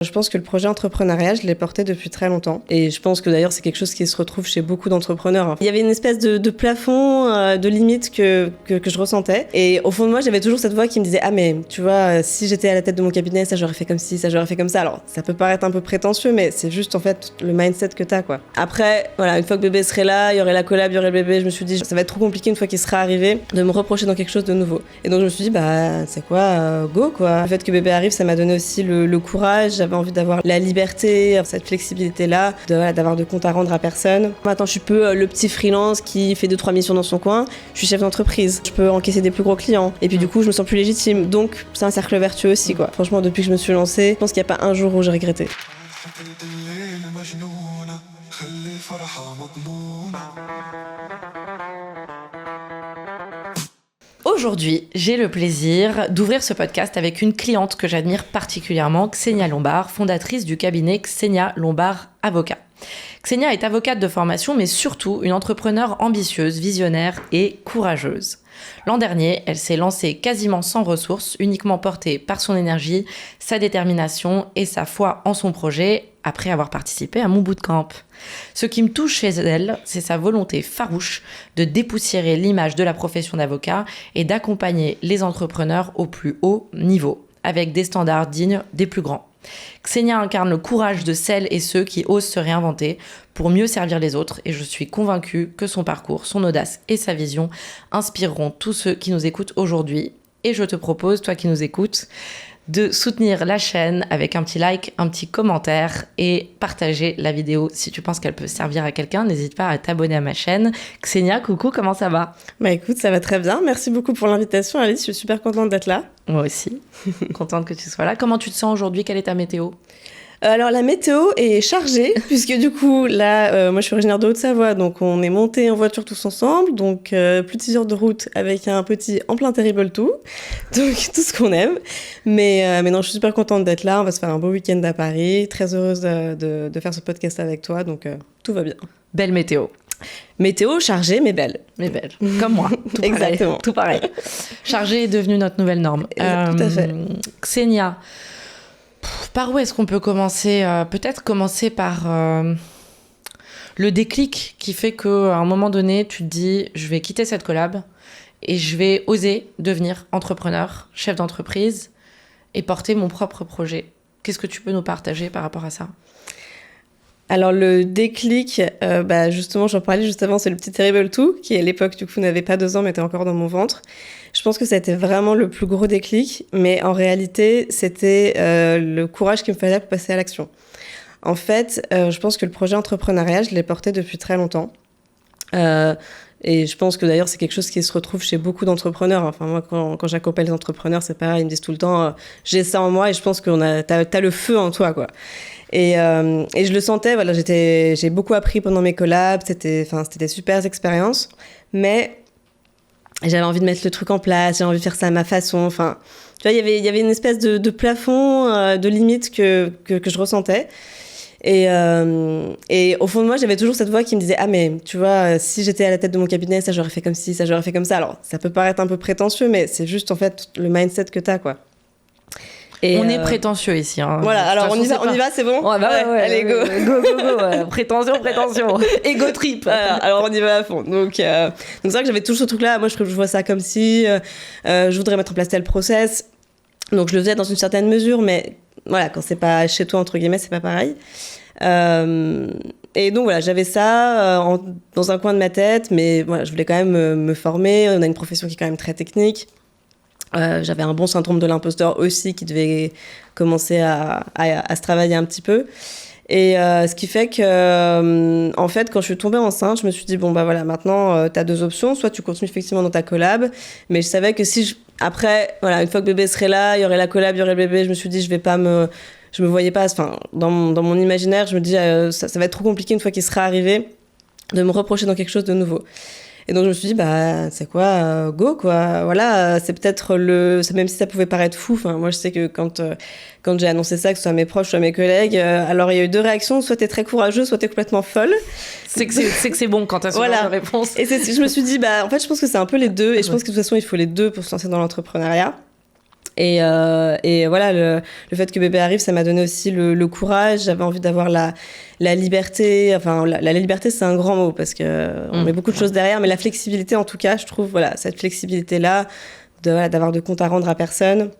Je pense que le projet entrepreneurial, je l'ai porté depuis très longtemps. Et je pense que d'ailleurs, c'est quelque chose qui se retrouve chez beaucoup d'entrepreneurs. Il y avait une espèce de plafond, de limite que je ressentais. Et au fond de moi, j'avais toujours cette voix qui me disait « Ah mais tu vois, si j'étais à la tête de mon cabinet, ça j'aurais fait comme ci, ça j'aurais fait comme ça. » Alors, ça peut paraître un peu prétentieux, mais c'est juste en fait le mindset que t'as, quoi. Après, voilà, une fois que bébé serait là, il y aurait la collab, il y aurait le bébé, je me suis dit « Ça va être trop compliqué une fois qu'il sera arrivé de me reprocher dans quelque chose de nouveau. » Et donc je me suis dit « Bah, c'est quoi, go, quoi. » Le fait que bébé arrive, ça m'a donné aussi le courage. J'avais envie d'avoir la liberté, cette flexibilité-là, d'avoir de compte à rendre à personne. Maintenant, je suis peu le petit freelance qui fait 2-3 missions dans son coin. Je suis chef d'entreprise. Je peux encaisser des plus gros clients. Et puis du coup, je me sens plus légitime. Donc, c'est un cercle vertueux aussi, quoi. Franchement, depuis que je me suis lancée, je pense qu'il n'y a pas un jour où j'ai regretté. Aujourd'hui, j'ai le plaisir d'ouvrir ce podcast avec une cliente que j'admire particulièrement, Xenia Lombard, fondatrice du cabinet Xenia Lombard Avocat. Xenia est avocate de formation, mais surtout une entrepreneure ambitieuse, visionnaire et courageuse. L'an dernier, elle s'est lancée quasiment sans ressources, uniquement portée par son énergie, sa détermination et sa foi en son projet, après avoir participé à mon bootcamp. Ce qui me touche chez elle, c'est sa volonté farouche de dépoussiérer l'image de la profession d'avocat et d'accompagner les entrepreneurs au plus haut niveau, avec des standards dignes des plus grands. Xenia incarne le courage de celles et ceux qui osent se réinventer pour mieux servir les autres et je suis convaincue que son parcours, son audace et sa vision inspireront tous ceux qui nous écoutent aujourd'hui. Et je te propose, toi qui nous écoutes, de soutenir la chaîne avec un petit like, un petit commentaire et partager la vidéo si tu penses qu'elle peut servir à quelqu'un. N'hésite pas à t'abonner à ma chaîne. Xenia, coucou, comment ça va ? Bah écoute, ça va très bien. Merci beaucoup pour l'invitation, Alice. Je suis super contente d'être là. Moi aussi. Contente que tu sois là. Comment tu te sens aujourd'hui ? Quelle est ta météo ? Alors la météo est chargée puisque du coup là moi je suis originaire de Haute-Savoie donc on est monté en voiture tous ensemble donc plus de 6 heures de route avec un petit en plein terrible tout donc tout ce qu'on aime mais non je suis super contente d'être là, on va se faire un beau week-end à Paris, très heureuse de faire ce podcast avec toi donc tout va bien. Belle météo. Météo chargée mais belle. Mais belle, comme moi. Tout Exactement. Tout pareil. Chargée est devenue notre nouvelle norme. Tout à fait. Xenia, par où est-ce qu'on peut commencer ? Peut-être commencer par le déclic qui fait qu'à un moment donné, tu te dis « je vais quitter cette collab et je vais oser devenir entrepreneur, chef d'entreprise et porter mon propre projet ». Qu'est-ce que tu peux nous partager par rapport à ça ? Alors le déclic, justement, j'en parlais juste avant, c'est le petit Terrible 2, qui à l'époque du coup n'avait pas 2 ans mais était encore dans mon ventre. Je pense que ça a été vraiment le plus gros déclic, mais en réalité c'était le courage qu'il me fallait pour passer à l'action. En fait, je pense que le projet entrepreneurial, je l'ai porté depuis très longtemps. Et je pense que d'ailleurs c'est quelque chose qui se retrouve chez beaucoup d'entrepreneurs. Enfin moi quand j'accompagne les entrepreneurs, c'est pareil, ils me disent tout le temps j'ai ça en moi et je pense que t'as le feu en toi, quoi. Et je le sentais, voilà, j'ai beaucoup appris pendant mes collabs, c'était des super expériences, mais j'avais envie de mettre le truc en place, j'avais envie de faire ça à ma façon, enfin, tu vois, il y avait une espèce de plafond, de limite que je ressentais. Et au fond de moi, j'avais toujours cette voix qui me disait « Ah mais tu vois, si j'étais à la tête de mon cabinet, ça j'aurais fait comme ci, ça j'aurais fait comme ça. » Alors, ça peut paraître un peu prétentieux, mais c'est juste en fait le mindset que t'as, quoi. Et on est prétentieux ici. Hein. Voilà, alors on y va, c'est bon ? Ouais, allez, go. Go. Prétention. Ego trip. Voilà, alors on y va à fond. Donc c'est vrai que j'avais toujours ce truc-là. Moi, je vois ça comme si je voudrais mettre en place tel process. Donc je le faisais dans une certaine mesure, mais voilà, quand c'est pas chez toi, entre guillemets, c'est pas pareil. Et donc voilà, j'avais ça dans un coin de ma tête, mais voilà, je voulais quand même me former. On a une profession qui est quand même très technique. J'avais un bon syndrome de l'imposteur aussi qui devait commencer à se travailler un petit peu. Et ce qui fait que, en fait, quand je suis tombée enceinte, je me suis dit, bon, bah voilà, maintenant, t'as 2 options. Soit tu continues effectivement dans ta collab, mais je savais que après, voilà, une fois que bébé serait là, il y aurait la collab, il y aurait le bébé, je me suis dit, je me voyais pas, enfin, dans mon imaginaire, je me dis, ça va être trop compliqué une fois qu'il sera arrivé de me reprocher dans quelque chose de nouveau. Et donc je me suis dit c'est quoi, go, quoi. Voilà, c'est peut-être même si ça pouvait paraître fou. Enfin moi je sais que quand j'ai annoncé ça, que ce soit mes proches, soit mes collègues, alors il y a eu 2 réactions, soit t'es très courageuse, soit t'es complètement folle. C'est que c'est bon quand t'as ce genre de réponse. Et je me suis dit en fait je pense que c'est un peu les deux, et je pense que de toute façon il faut les deux pour se lancer dans l'entrepreneuriat. Et voilà, le fait que bébé arrive, ça m'a donné aussi le courage. J'avais envie d'avoir la liberté. Enfin, la liberté, c'est un grand mot parce que on met beaucoup de choses derrière, mais la flexibilité, en tout cas, je trouve, voilà, cette flexibilité-là, d'avoir de compte à rendre à personne.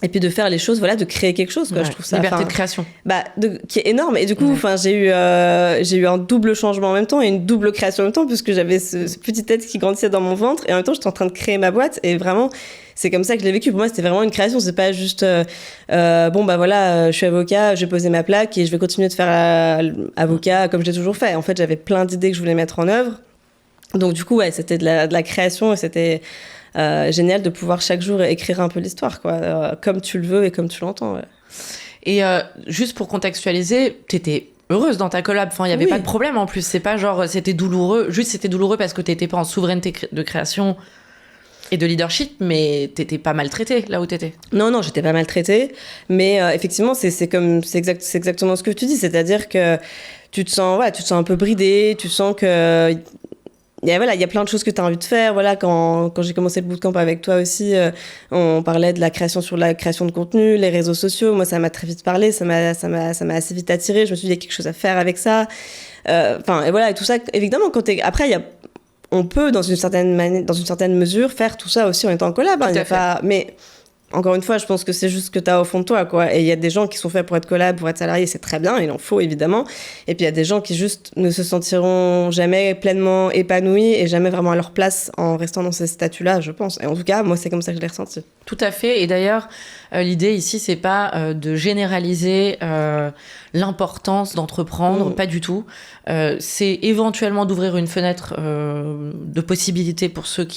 Et puis de faire les choses, voilà, de créer quelque chose, quoi. Je trouve ça. Liberté de création. Qui est énorme. Et du coup, j'ai eu un double changement en même temps et une double création en même temps, puisque j'avais ce petit être qui grandissait dans mon ventre et en même temps, j'étais en train de créer ma boîte. Et vraiment, c'est comme ça que je l'ai vécu. Pour moi, c'était vraiment une création. C'est pas juste, je suis avocat, je vais poser ma plaque et je vais continuer de faire avocat comme j'ai toujours fait. En fait, j'avais plein d'idées que je voulais mettre en œuvre. Donc, du coup, ouais, c'était de la création et c'était génial de pouvoir chaque jour écrire un peu l'histoire, quoi, comme tu le veux et comme tu l'entends. Ouais. Et juste pour contextualiser, t'étais heureuse dans ta collab, enfin il y avait pas de problème en plus, c'est pas genre c'était douloureux, juste c'était douloureux parce que t'étais pas en souveraineté de création et de leadership, mais t'étais pas maltraitée là où t'étais. Non, j'étais pas maltraitée, mais effectivement c'est exactement ce que tu dis, c'est-à-dire que tu te sens un peu bridée, tu sens que il y a plein de choses que tu as envie de faire. Voilà, quand j'ai commencé le bootcamp avec toi aussi, on parlait de la création sur la création de contenu, les réseaux sociaux. Moi, ça m'a très vite parlé, ça m'a assez vite attiré. Je me suis dit, il y a quelque chose à faire avec ça. Et voilà, et tout ça. Évidemment, on peut, dans une certaine mesure, faire tout ça aussi en étant en collab. Mais encore une fois, je pense que c'est juste ce que tu as au fond de toi, quoi. Et il y a des gens qui sont faits pour être collab, pour être salariés, c'est très bien, il en faut évidemment. Et puis il y a des gens qui juste ne se sentiront jamais pleinement épanouis et jamais vraiment à leur place en restant dans ces statuts-là, je pense. Et en tout cas, moi, c'est comme ça que je l'ai ressenti. Tout à fait. Et d'ailleurs, l'idée ici, c'est pas de généraliser l'importance d'entreprendre, pas du tout. C'est éventuellement d'ouvrir une fenêtre de possibilités pour ceux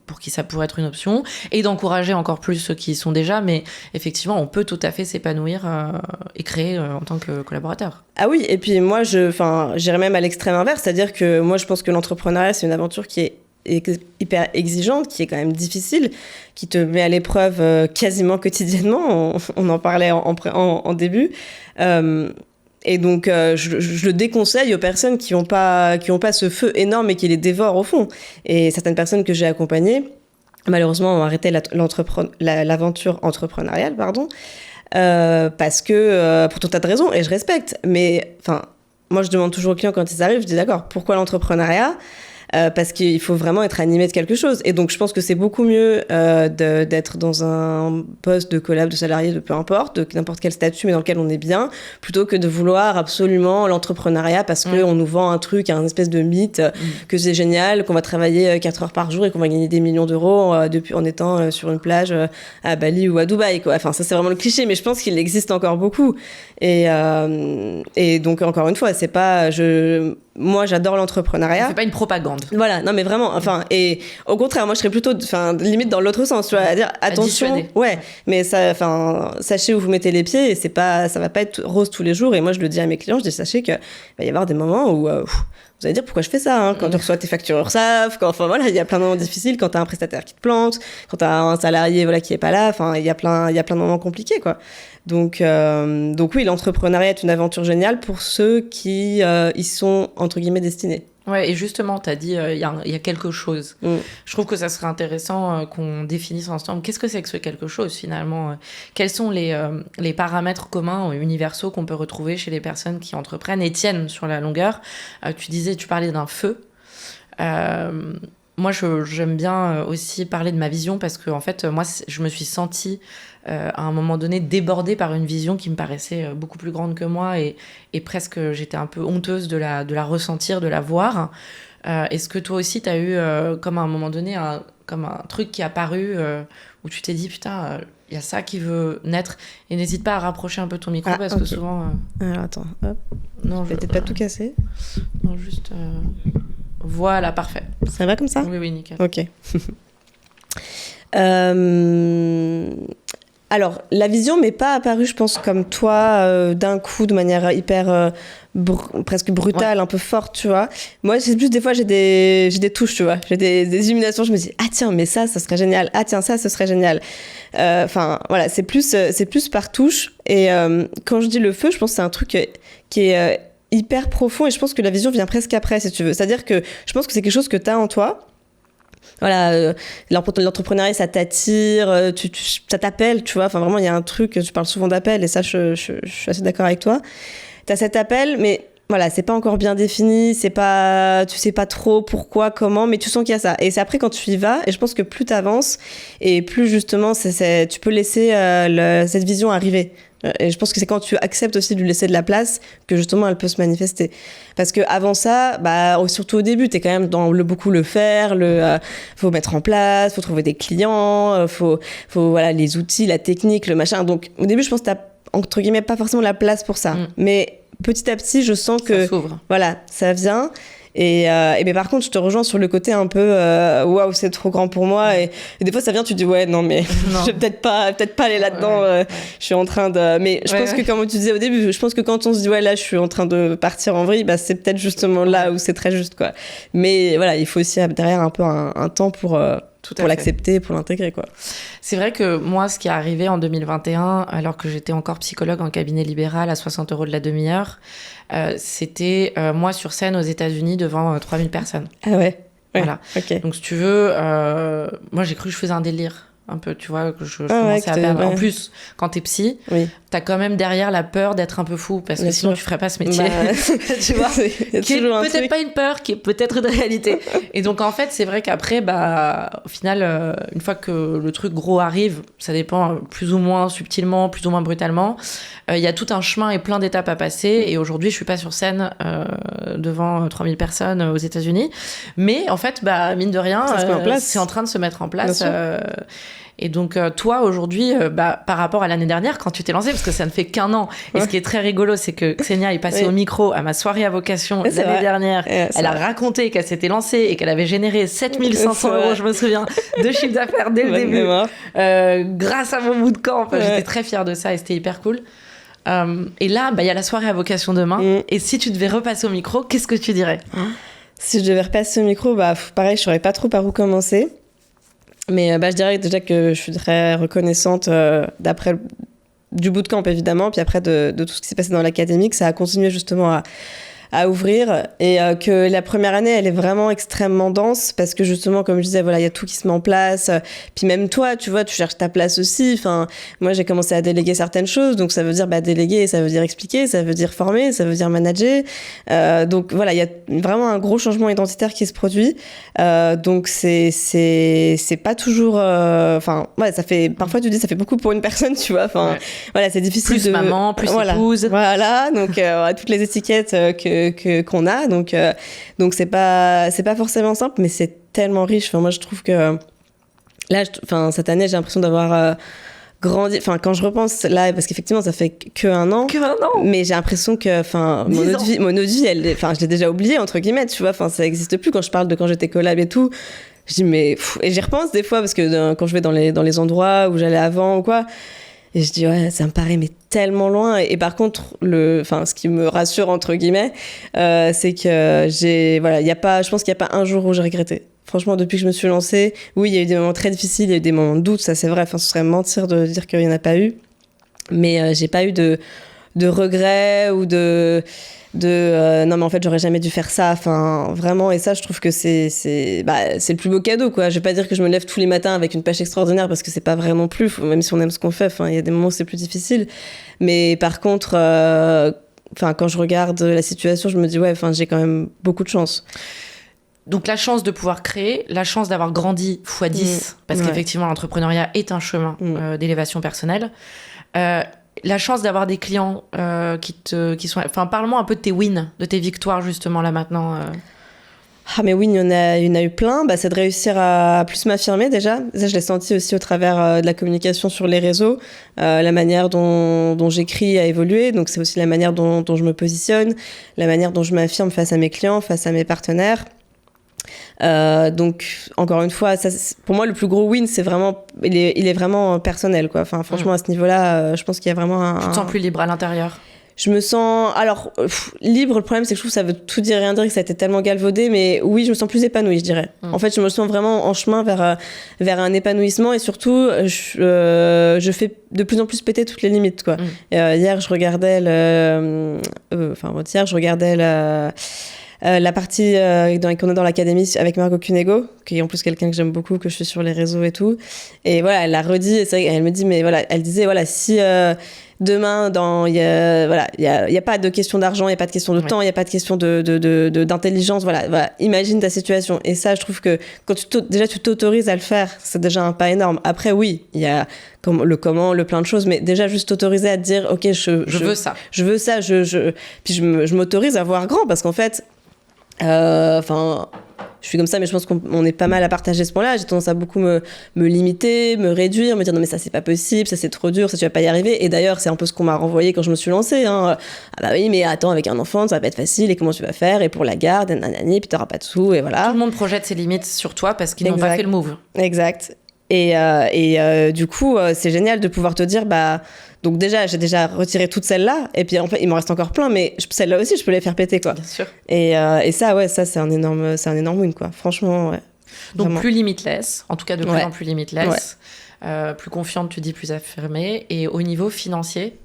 pour qui ça pourrait être une option et d'encourager encore plus ceux qui y sont déjà. Mais effectivement, on peut tout à fait s'épanouir et créer en tant que collaborateur. Ah oui, et puis moi, j'irais même à l'extrême inverse, c'est-à-dire que moi, je pense que l'entrepreneuriat, c'est une aventure qui est hyper exigeante, qui est quand même difficile, qui te met à l'épreuve quasiment quotidiennement. On en parlait en début. Et donc, je le déconseille aux personnes qui ont pas ce feu énorme et qui les dévorent au fond. Et certaines personnes que j'ai accompagnées, malheureusement, ont arrêté l'aventure entrepreneuriale, parce que pour tout un tas de raisons, et je respecte. Mais moi, je demande toujours aux clients quand ils arrivent, je dis d'accord, pourquoi l'entrepreneuriat ? Parce qu'il faut vraiment être animé de quelque chose. Et donc, je pense que c'est beaucoup mieux d'être dans un poste de collab, de salarié, de peu importe, de n'importe quel statut, mais dans lequel on est bien, plutôt que de vouloir absolument l'entrepreneuriat parce qu'on nous vend un truc, un espèce de mythe, que c'est génial, qu'on va travailler 4 heures par jour et qu'on va gagner des millions d'euros en étant sur une plage à Bali ou à Dubaï, quoi. Enfin, ça, c'est vraiment le cliché, mais je pense qu'il existe encore beaucoup. Et donc, encore une fois, c'est pas... Moi, j'adore l'entrepreneuriat. C'est pas une propagande. Voilà, non mais vraiment, et au contraire, moi je serais plutôt, limite dans l'autre sens, tu vois, à dire attention, mais sachez où vous mettez les pieds et ça va pas être rose tous les jours. Et moi je le dis à mes clients, je dis sachez que va y avoir des moments où vous allez dire pourquoi je fais ça, quand tu reçois tes factures URSSAF, il y a plein de moments difficiles, quand t'as un prestataire qui te plante, quand t'as un salarié qui est pas là, il y a plein de moments compliqués, quoi. Donc oui, l'entrepreneuriat est une aventure géniale pour ceux qui y sont entre guillemets destinés. Ouais, et justement, tu as dit il y a quelque chose. Je trouve que ça serait intéressant qu'on définisse ensemble qu'est-ce que c'est que ce quelque chose finalement. Quels sont les paramètres communs universaux qu'on peut retrouver chez les personnes qui entreprennent et tiennent sur la longueur. Tu parlais d'un feu. Moi, j'aime bien aussi parler de ma vision parce que en fait, moi, je me suis sentie à un moment donné débordée par une vision qui me paraissait beaucoup plus grande que moi et presque j'étais un peu honteuse de la ressentir, de la voir. Est-ce que toi aussi, tu as eu comme à un moment donné comme un truc qui est apparu où tu t'es dit putain, il y a ça qui veut naître, et n'hésite pas à rapprocher un peu ton micro parce que souvent... Alors attends, hop. Non, je vais peut-être pas tout casser. Non, juste... Voilà, parfait. Ça va comme ça ? Oui, nickel. Ok. Alors, la vision m'est pas apparue, je pense, comme toi, d'un coup, de manière hyper presque brutale, un peu forte, tu vois. Moi, c'est plus des fois, j'ai des touches, tu vois. J'ai des illuminations, je me dis, ah tiens, mais ça serait génial. Ah tiens, ça, ce serait génial. Voilà, c'est plus par touche. Et quand je dis le feu, je pense que c'est un truc qui est hyper profond, et je pense que la vision vient presque après, si tu veux. C'est-à-dire que je pense que c'est quelque chose que tu as en toi, voilà, l'entrepreneuriat, ça t'attire, ça t'appelle, tu vois. Enfin, vraiment, il y a un truc, tu parles souvent d'appel, et ça, je suis assez d'accord avec toi. T'as cet appel, mais voilà, c'est pas encore bien défini, tu sais pas trop pourquoi, comment, mais tu sens qu'il y a ça. Et c'est après quand tu y vas, et je pense que plus t'avances, et plus justement, tu peux laisser cette vision arriver. Et je pense que c'est quand tu acceptes aussi de lui laisser de la place que justement elle peut se manifester. Parce que avant ça, surtout au début, t'es quand même dans beaucoup le faire, faut mettre en place, faut trouver des clients, faut voilà, les outils, la technique, le machin. Donc au début, je pense que t'as entre guillemets pas forcément la place pour ça. Mais petit à petit, je sens que ça s'ouvre. Voilà, ça vient. Mais par contre, je te rejoins sur le côté un peu waouh, c'est trop grand pour moi. Et des fois, ça vient, tu dis ouais, non, mais non. Je vais peut-être pas aller là-dedans. Je suis en train de. Mais je pense que, comme tu disais au début, je pense que quand on se dit ouais, là, je suis en train de partir en vrille, c'est peut-être justement là où c'est très juste, quoi. Mais voilà, il faut aussi derrière un peu un temps pour l'accepter, pour l'intégrer, quoi. C'est vrai que moi, ce qui est arrivé en 2021, alors que j'étais encore psychologue en cabinet libéral à 60 € de la demi-heure, c'était moi sur scène aux États-Unis devant 3000 personnes. Ah ouais. Voilà. Okay. Donc, si tu veux, moi, j'ai cru que je faisais un délire. Un peu, tu vois, que je commençais à perdre. En plus, quand t'es psy, t'as quand même derrière la peur d'être un peu fou, parce que sinon tu ferais pas ce métier. Tu vois, qui est peut-être pas une peur, qui est peut-être une réalité. Et donc, en fait, c'est vrai qu'après, au final, une fois que le truc gros arrive, ça dépend plus ou moins subtilement, plus ou moins brutalement, il y a tout un chemin et plein d'étapes à passer. Et aujourd'hui, je suis pas sur scène devant 3000 personnes aux États-Unis. Mais en fait, mine de rien, c'est en train de se mettre en place. Et donc, toi, aujourd'hui, par rapport à l'année dernière, quand tu t'es lancée, parce que ça ne fait qu'un an, et ce qui est très rigolo, c'est que Xenia est passée au micro à ma soirée à vocation l'année dernière. Elle a raconté qu'elle s'était lancée et qu'elle avait généré 7500 €, je me souviens, de chiffre d'affaires dès le début, grâce à mon bootcamp. Enfin, j'étais très fière de ça et c'était hyper cool. Et là, il y a la soirée à vocation demain. Et si tu devais repasser au micro, qu'est-ce que tu dirais ? Si je devais repasser au micro, pareil, je saurais pas trop par où commencer. Mais je dirais déjà que je suis très reconnaissante d'après du bootcamp, évidemment, puis après de tout ce qui s'est passé dans l'académie, que ça a continué justement à ouvrir, et que la première année, elle est vraiment extrêmement dense, parce que justement, comme je disais, voilà, il y a tout qui se met en place, puis même toi, tu vois, tu cherches ta place aussi. Enfin, moi, j'ai commencé à déléguer certaines choses, donc ça veut dire déléguer, ça veut dire expliquer, ça veut dire former, ça veut dire manager. Donc voilà, il y a vraiment un gros changement identitaire qui se produit. Donc c'est pas toujours, ça fait, parfois tu dis, ça fait beaucoup pour une personne, tu vois. Enfin, voilà, c'est difficile. Plus maman, plus épouse. Voilà, donc toutes les étiquettes qu'on a, donc c'est pas forcément simple, mais c'est tellement riche. Enfin, moi je trouve que là, cette année, j'ai l'impression d'avoir grandi. Enfin, quand je repense là, parce qu'effectivement ça fait qu'un an, mais j'ai l'impression que mon autre vie, je l'ai déjà oubliée entre guillemets, tu vois. Enfin, ça existe plus. Quand je parle de quand j'étais collab et tout, je dis mais et j'y repense des fois, parce que quand je vais dans les endroits où j'allais avant ou quoi, et je dis ouais, ça me paraît mais tellement loin. Et par contre, ce qui me rassure entre guillemets, c'est que je pense qu'il y a pas un jour où j'ai regretté. Franchement, depuis que je me suis lancée, oui, il y a eu des moments très difficiles, il y a eu des moments de doute, ça c'est vrai. Enfin, ce serait mentir de dire qu'il y en a pas eu. Mais j'ai pas eu de regrets ou non mais en fait j'aurais jamais dû faire ça, enfin vraiment. Et ça, je trouve que c'est le plus beau cadeau, quoi. Je vais pas dire que je me lève tous les matins avec une pêche extraordinaire, parce que c'est pas vrai non plus, même si on aime ce qu'on fait. Enfin, il y a des moments où c'est plus difficile, mais par contre quand je regarde la situation, je me dis ouais, j'ai quand même beaucoup de chance. Donc la chance de pouvoir créer, la chance d'avoir grandi x10, parce qu'effectivement l'entrepreneuriat est un chemin d'élévation personnelle. La chance d'avoir des clients qui sont... Enfin, parle-moi un peu de tes wins, de tes victoires, justement, là, maintenant. Ah, mais oui, il y en a eu plein. C'est de réussir à plus m'affirmer, déjà. Ça, je l'ai senti aussi au travers de la communication sur les réseaux. La manière dont j'écris a évolué. Donc, c'est aussi la manière dont je me positionne, la manière dont je m'affirme face à mes clients, face à mes partenaires. Donc encore une fois, ça, pour moi le plus gros win, c'est vraiment, il est vraiment personnel, quoi. Enfin, franchement, à ce niveau-là, je pense qu'il y a vraiment Tu te sens plus libre à l'intérieur? Je me sens libre. Le problème, c'est que je trouve que ça veut tout dire et rien dire, que ça a été tellement galvaudé, mais oui, je me sens plus épanouie, je dirais. En fait, je me sens vraiment en chemin vers un épanouissement, et surtout je fais de plus en plus péter toutes les limites, quoi. Hier, je regardais La partie qu'on est dans l'académie avec Margot Cunego, qui est en plus quelqu'un que j'aime beaucoup, que je suis sur les réseaux et tout. Et voilà, elle l'a redit, et c'est vrai, elle me dit, mais voilà, elle disait, voilà, si demain, il y a pas de question d'argent, il n'y a pas de question de temps, il n'y a pas de question d'intelligence, voilà, imagine ta situation. Et ça, je trouve que quand déjà tu t'autorises à le faire, c'est déjà un pas énorme. Après, oui, il y a le plein de choses, mais déjà juste t'autoriser à te dire, ok, je veux ça. Je veux ça, puis je m'autorise à voir grand, parce qu'en fait, je suis comme ça, mais je pense qu'on est pas mal à partager ce point-là. J'ai tendance à beaucoup me limiter, me réduire, me dire non mais ça c'est pas possible, ça c'est trop dur, ça tu vas pas y arriver. Et d'ailleurs c'est un peu ce qu'on m'a renvoyé quand je me suis lancée. Hein. Ah bah oui mais attends, avec un enfant ça va pas être facile, et comment tu vas faire, et pour la garde, et nanani, puis t'auras pas de sous, et voilà. Tout le monde projette ses limites sur toi parce qu'ils n'ont pas fait le move. Exact. Et du coup c'est génial de pouvoir te dire bah donc déjà j'ai déjà retiré toutes celles-là, et puis en fait il m'en reste encore plein, mais celles-là aussi je peux les faire péter quoi. Bien sûr. Et ça ouais, ça c'est un énorme win quoi, franchement ouais. Donc Vraiment. plus limitless, en tout cas de plus en plus limitless, plus confiante, tu dis, plus affirmée. Et au niveau financier,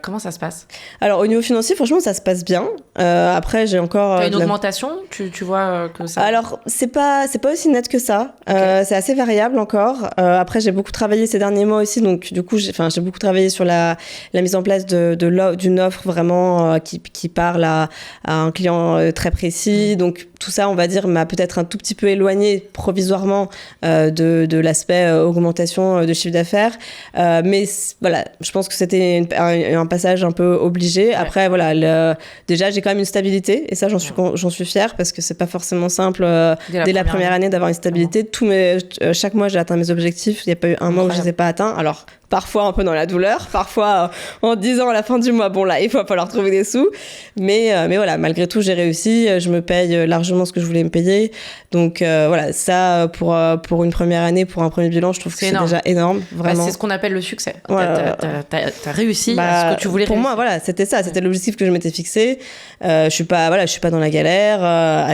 comment ça se passe ? Alors au niveau financier, franchement, ça se passe bien. Après, j'ai encore... T'as une augmentation ? Tu vois que ça... Alors, c'est pas aussi net que ça. Okay. C'est assez variable encore. Après, j'ai beaucoup travaillé ces derniers mois aussi. Donc, du coup, j'ai beaucoup travaillé sur la mise en place d'une offre vraiment qui parle à un client très précis. Donc, tout ça, on va dire, m'a peut-être un tout petit peu éloigné provisoirement de l'aspect augmentation de chiffre d'affaires. Mais voilà, je pense que c'était un passage un peu obligé. Ouais. Après, voilà, déjà, j'ai quand même une stabilité. Et ça, j'en suis fière, parce que c'est pas forcément simple dès la première année d'avoir une stabilité. Chaque mois, j'ai atteint mes objectifs. Il n'y a pas eu un mois où je ne les ai pas atteints. Alors, parfois un peu dans la douleur, parfois en disant à la fin du mois, bon là, il va falloir trouver des sous. Mais voilà, malgré tout, j'ai réussi. Je me paye largement ce que je voulais me payer. Donc voilà, ça, pour une première année, pour un premier bilan, je trouve que c'est déjà énorme. Vraiment. Bah, c'est ce qu'on appelle le succès. Voilà. T'as réussi à ce que tu voulais pour réussir. Moi, voilà, c'était ça. C'était l'objectif que je m'étais fixé. Je suis pas dans la galère.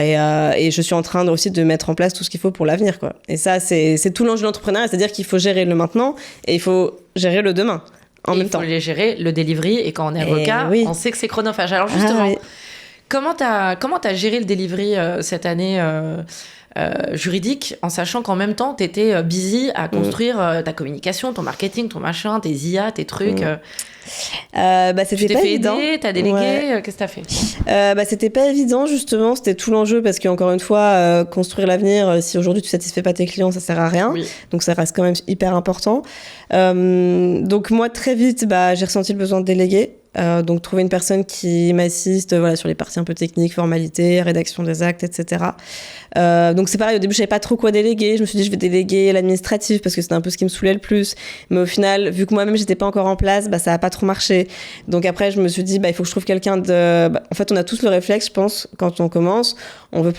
Et je suis en train aussi de mettre en place tout ce qu'il faut pour l'avenir, quoi. Et ça, c'est tout l'enjeu de l'entrepreneuriat. C'est-à-dire qu'il faut gérer le maintenant et il faut gérer le demain en même temps. Il faut les gérer, le delivery, et quand on est avocat, on sait que c'est chronophage. Alors justement, comment t'as géré le delivery cette année juridique, en sachant qu'en même temps, t'étais busy à construire ta communication, ton marketing, ton machin, tes IA, tes trucs c'était pas évident. T'as délégué, qu'est-ce que t'as fait? C'était pas évident, justement, c'était tout l'enjeu, parce qu'encore une fois, construire l'avenir, si aujourd'hui tu satisfais pas tes clients, ça sert à rien. Oui. Donc ça reste quand même hyper important. Donc moi, très vite, j'ai ressenti le besoin de déléguer. Donc trouver une personne qui m'assiste sur les parties un peu techniques, formalités, rédaction des actes, etc. Donc c'est pareil, au début je savais pas trop quoi déléguer. Je me suis dit je vais déléguer l'administratif parce que c'était un peu ce qui me saoulait le plus. Mais au final, vu que moi-même j'étais pas encore en place, ça a pas trop marché. Donc après je me suis dit il faut que je trouve quelqu'un de... en fait on a tous le réflexe, je pense, quand on commence, on veut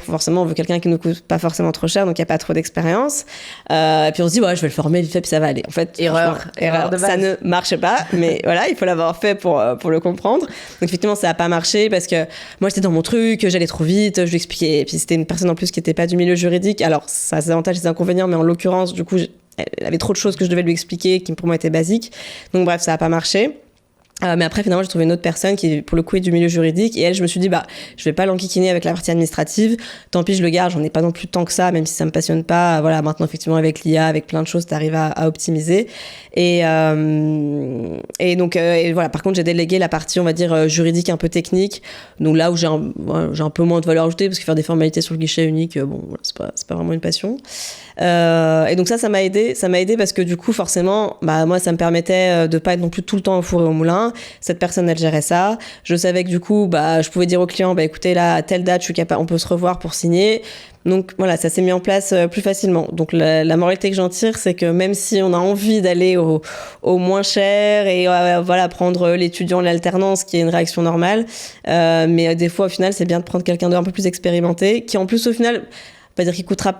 quelqu'un qui nous coûte pas forcément trop cher, donc il y a pas trop d'expérience. Et puis on se dit je vais le former vite fait puis ça va aller. En fait, erreur de base. Ça ne marche pas, mais voilà, il faut l'avoir fait pour le comprendre. Donc effectivement ça a pas marché parce que moi j'étais dans mon truc, j'allais trop vite, je lui expliquais, et puis c'était une personne en plus qui était pas du milieu juridique. Alors ça a ses avantages et ses inconvénients, mais en l'occurrence du coup elle avait trop de choses que je devais lui expliquer qui pour moi étaient basiques. Donc bref, ça a pas marché. Mais après, finalement, j'ai trouvé une autre personne qui, pour le coup, est du milieu juridique. Et elle, je me suis dit, je vais pas l'enquiquiner avec la partie administrative. Tant pis, je le garde. J'en ai pas non plus tant que ça, même si ça me passionne pas. Voilà, maintenant, effectivement, avec l'IA, avec plein de choses, t'arrives à optimiser. Et donc, voilà. Par contre, j'ai délégué la partie, on va dire, juridique un peu technique. Donc là où j'ai un peu moins de valeur ajoutée, parce que faire des formalités sur le guichet unique, c'est pas vraiment une passion. Et donc ça m'a aidé parce que du coup forcément moi ça me permettait de pas être non plus tout le temps au four et au moulin. Cette personne elle gérait ça, je savais que du coup je pouvais dire au client écoutez là à telle date je suis capable, on peut se revoir pour signer. Donc voilà, ça s'est mis en place plus facilement. Donc la moralité que j'en tire, c'est que même si on a envie d'aller au moins cher et prendre l'étudiant, l'alternance, qui est une réaction normale, mais des fois au final c'est bien de prendre quelqu'un d'un peu plus expérimenté, qui en plus au final, pas dire qu'il coûtera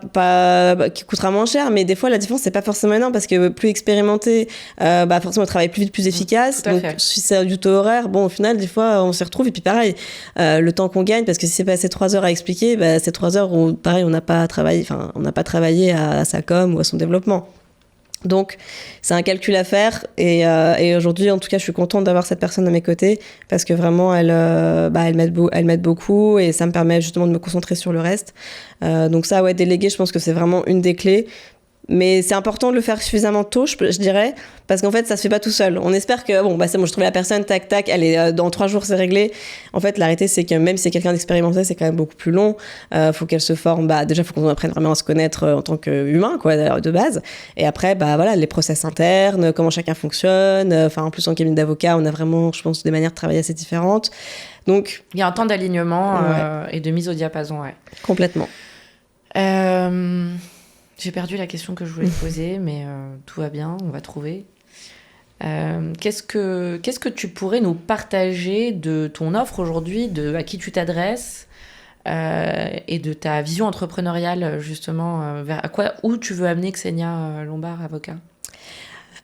moins cher, mais des fois la différence c'est pas forcément énorme, parce que plus expérimenté, forcément on travaille plus vite, plus efficace. Donc si c'est du taux horaire, au final des fois on s'y retrouve, et puis pareil, le temps qu'on gagne, parce que si c'est passé 3 heures à expliquer, c'est 3 heures où pareil on n'a pas travaillé à sa com ou à son développement. Donc, c'est un calcul à faire et aujourd'hui, en tout cas, je suis contente d'avoir cette personne à mes côtés parce que vraiment, elle m'aide beaucoup et ça me permet justement de me concentrer sur le reste. Donc ça, ouais, déléguer, je pense que c'est vraiment une des clés. Mais c'est important de le faire suffisamment tôt, je dirais, parce qu'en fait, ça se fait pas tout seul. On espère que, c'est bon, je trouve la personne, tac, tac, elle est, dans 3 jours, c'est réglé. En fait, la réalité, c'est que même si c'est quelqu'un d'expérimenté, c'est quand même beaucoup plus long. Faut qu'elle se forme, déjà, faut qu'on apprenne vraiment à se connaître en tant qu'humain, quoi, de base. Et après, voilà, les process internes, comment chacun fonctionne. En plus, en cabinet d'avocat, on a vraiment, je pense, des manières de travailler assez différentes. Donc. Il y a un temps d'alignement et de mise au diapason, ouais. Complètement. J'ai perdu la question que je voulais te poser, mais tout va bien, on va trouver. Qu'est-ce que tu pourrais nous partager de ton offre aujourd'hui, à qui tu t'adresses et de ta vision entrepreneuriale, justement, où tu veux amener Xenia Lombard, avocat?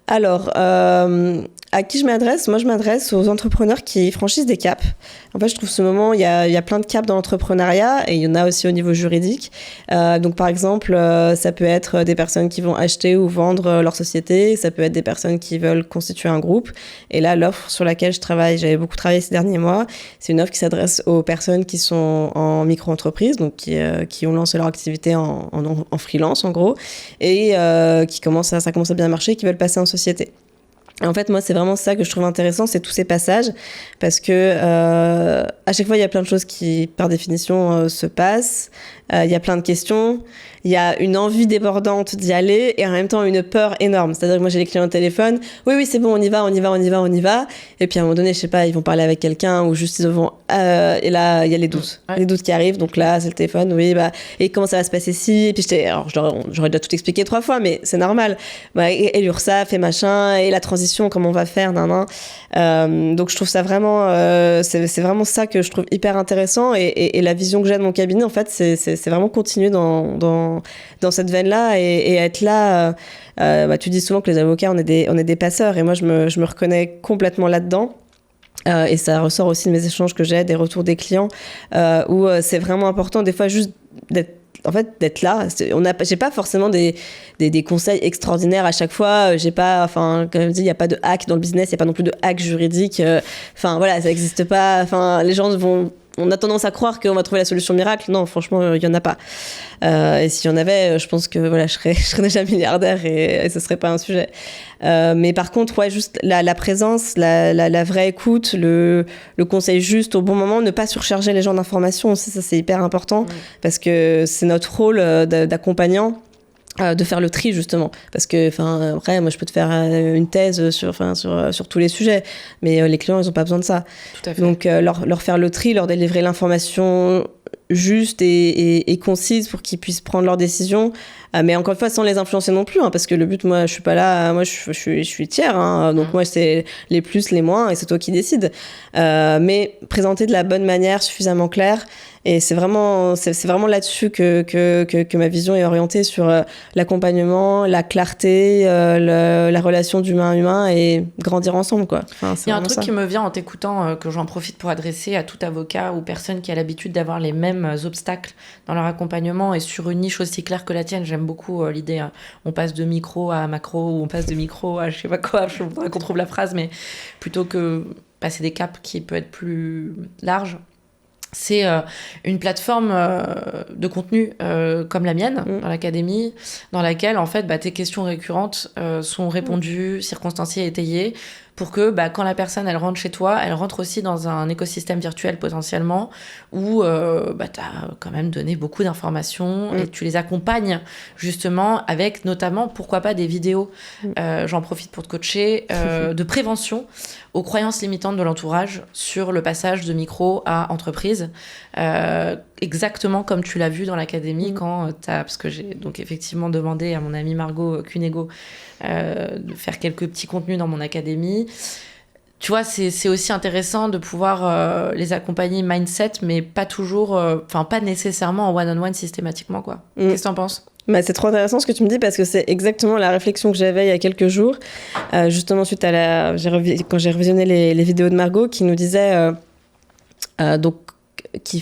Alors, à qui je m'adresse? Moi, je m'adresse aux entrepreneurs qui franchissent des caps. En fait, je trouve ce moment, il y a plein de caps dans l'entrepreneuriat et il y en a aussi au niveau juridique. Donc, par exemple, ça peut être des personnes qui vont acheter ou vendre leur société. Ça peut être des personnes qui veulent constituer un groupe. Et là, l'offre sur laquelle je travaille, j'avais beaucoup travaillé ces derniers mois, c'est une offre qui s'adresse aux personnes qui sont en micro-entreprise, donc qui ont lancé leur activité en freelance, en gros, et ça commence à bien marcher, qui veulent passer en société. En fait, moi, c'est vraiment ça que je trouve intéressant, c'est tous ces passages, parce que à chaque fois, il y a plein de choses qui, par définition, se passent. Il y a plein de questions. Il y a une envie débordante d'y aller et en même temps une peur énorme. C'est-à-dire que moi, j'ai les clients au téléphone. Oui, c'est bon, on y va. Et puis à un moment donné, je sais pas, ils vont parler avec quelqu'un ou juste ils vont... et là, il y a les doutes. Ouais. Les doutes qui arrivent. Donc là, c'est le téléphone. Oui, et comment ça va se passer si? Et puis j'aurais déjà tout expliqué 3 fois, mais c'est normal. Et l'URSSAF et machin, et la transition, comment on va faire, donc je trouve ça vraiment... c'est vraiment ça que je trouve hyper intéressant. Et la vision que j'ai de mon cabinet, en fait, c'est vraiment continuer dans cette veine-là et être là. Tu dis souvent que les avocats, on est des passeurs. Et moi, je me reconnais complètement là-dedans. Et ça ressort aussi de mes échanges que j'ai, des retours des clients, où c'est vraiment important, des fois, juste d'être là. J'ai pas forcément des conseils extraordinaires à chaque fois. J'ai pas, comme je dis, il n'y a pas de hack dans le business, il n'y a pas non plus de hack juridique. Ça n'existe pas. Les gens on a tendance à croire qu'on va trouver la solution miracle. Non, franchement, il n'y en a pas. Et s'il y en avait, je pense que je serais déjà milliardaire et ce ne serait pas un sujet. Mais par contre, juste la présence, la vraie écoute, le conseil juste au bon moment, ne pas surcharger les gens d'informations aussi, ça c'est hyper important parce que c'est notre rôle d'accompagnant. De faire le tri justement parce que après moi je peux te faire une thèse sur tous les sujets mais les clients ils ont pas besoin de ça. Tout à fait. Donc leur faire le tri, leur délivrer l'information juste et concise pour qu'ils puissent prendre leurs décisions, mais encore une fois sans les influencer non plus, parce que le but, moi je suis pas là, moi je suis tiers, donc moi c'est les plus, les moins et c'est toi qui décides, mais présenter de la bonne manière, suffisamment claire. Et c'est vraiment là-dessus que ma vision est orientée, sur l'accompagnement, la clarté, la relation d'humain à humain et grandir ensemble, quoi. Il y a un truc qui me vient en t'écoutant, que j'en profite pour adresser à tout avocat ou personne qui a l'habitude d'avoir les mêmes obstacles dans leur accompagnement et sur une niche aussi claire que la tienne. J'aime beaucoup l'idée, on passe de micro à macro ou on passe de micro à je sais pas quoi, je voudrais qu'on trouve la phrase, mais plutôt que passer des caps qui peut être plus large. C'est une plateforme de contenu comme la mienne, dans l'académie, dans laquelle, en fait, tes questions récurrentes sont répondues, circonstanciées, étayées, pour que quand la personne elle rentre chez toi, elle rentre aussi dans un écosystème virtuel potentiellement où t'as quand même donné beaucoup d'informations et tu les accompagnes justement avec notamment, pourquoi pas, des vidéos. J'en profite pour te coacher, de prévention aux croyances limitantes de l'entourage sur le passage de micro à entreprise. Exactement comme tu l'as vu dans l'académie parce que j'ai donc effectivement demandé à mon amie Margot Cunego de faire quelques petits contenus dans mon académie. Tu vois, c'est aussi intéressant de pouvoir les accompagner mindset, mais pas toujours, pas nécessairement en one-on-one systématiquement, quoi. Qu'est-ce que t'en penses ? C'est trop intéressant ce que tu me dis parce que c'est exactement la réflexion que j'avais il y a quelques jours, justement suite à quand j'ai revisionné les vidéos de Margot qui nous disait donc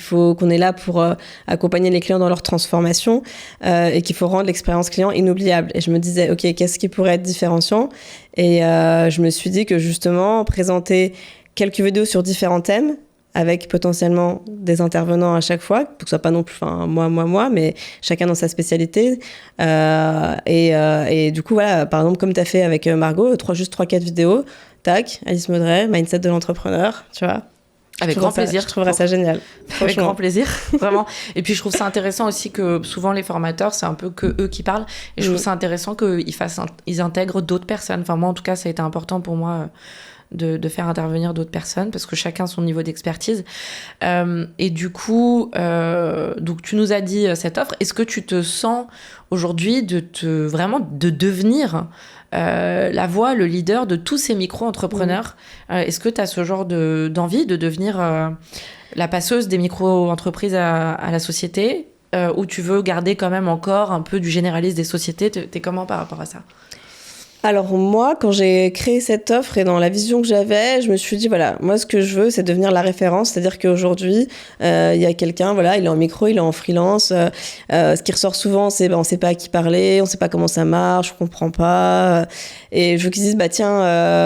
qu'on est là pour accompagner les clients dans leur transformation et qu'il faut rendre l'expérience client inoubliable. Et je me disais, ok, qu'est-ce qui pourrait être différenciant? Et je me suis dit que justement, présenter quelques vidéos sur différents thèmes, avec potentiellement des intervenants à chaque fois, pour que ce soit pas non plus moi, mais chacun dans sa spécialité. Et du coup, voilà, par exemple, comme tu as fait avec Margot, 3-4 vidéos, tac, Alice Maudray, mindset de l'entrepreneur, tu vois. Avec grand plaisir. Je trouverais ça génial. Avec grand plaisir, vraiment. Et puis je trouve ça intéressant aussi que souvent les formateurs, c'est un peu que eux qui parlent. Et je trouve ça intéressant qu'ils intègrent d'autres personnes. Enfin, moi, en tout cas, ça a été important pour moi de faire intervenir d'autres personnes parce que chacun a son niveau d'expertise. Et du coup, donc tu nous as dit cette offre. Est-ce que tu te sens aujourd'hui vraiment de devenir la voix, le leader de tous ces micro-entrepreneurs? Est-ce que tu as ce genre d'envie de devenir la passeuse des micro-entreprises à la société ou tu veux garder quand même encore un peu du généraliste des sociétés? T'es comment par rapport à ça? Alors moi, quand j'ai créé cette offre et dans la vision que j'avais, je me suis dit, voilà, moi ce que je veux, c'est devenir la référence. C'est-à-dire qu'aujourd'hui, il y a quelqu'un, voilà, il est en micro, il est en freelance. Ce qui ressort souvent, c'est on sait pas à qui parler, on sait pas comment ça marche, on comprend pas. Et je veux qu'ils disent, tiens,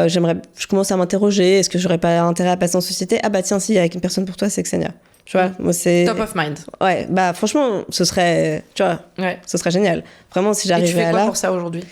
je commence à m'interroger, est-ce que j'aurais pas intérêt à passer en société? Ah tiens, si, il y a une personne pour toi, c'est Xenia. Tu vois, moi c'est top of mind. Ouais, franchement, ce serait, tu vois, ce serait génial. Vraiment, si j'arrivais à là. Et tu fais quoi pour ça aujourd'hui?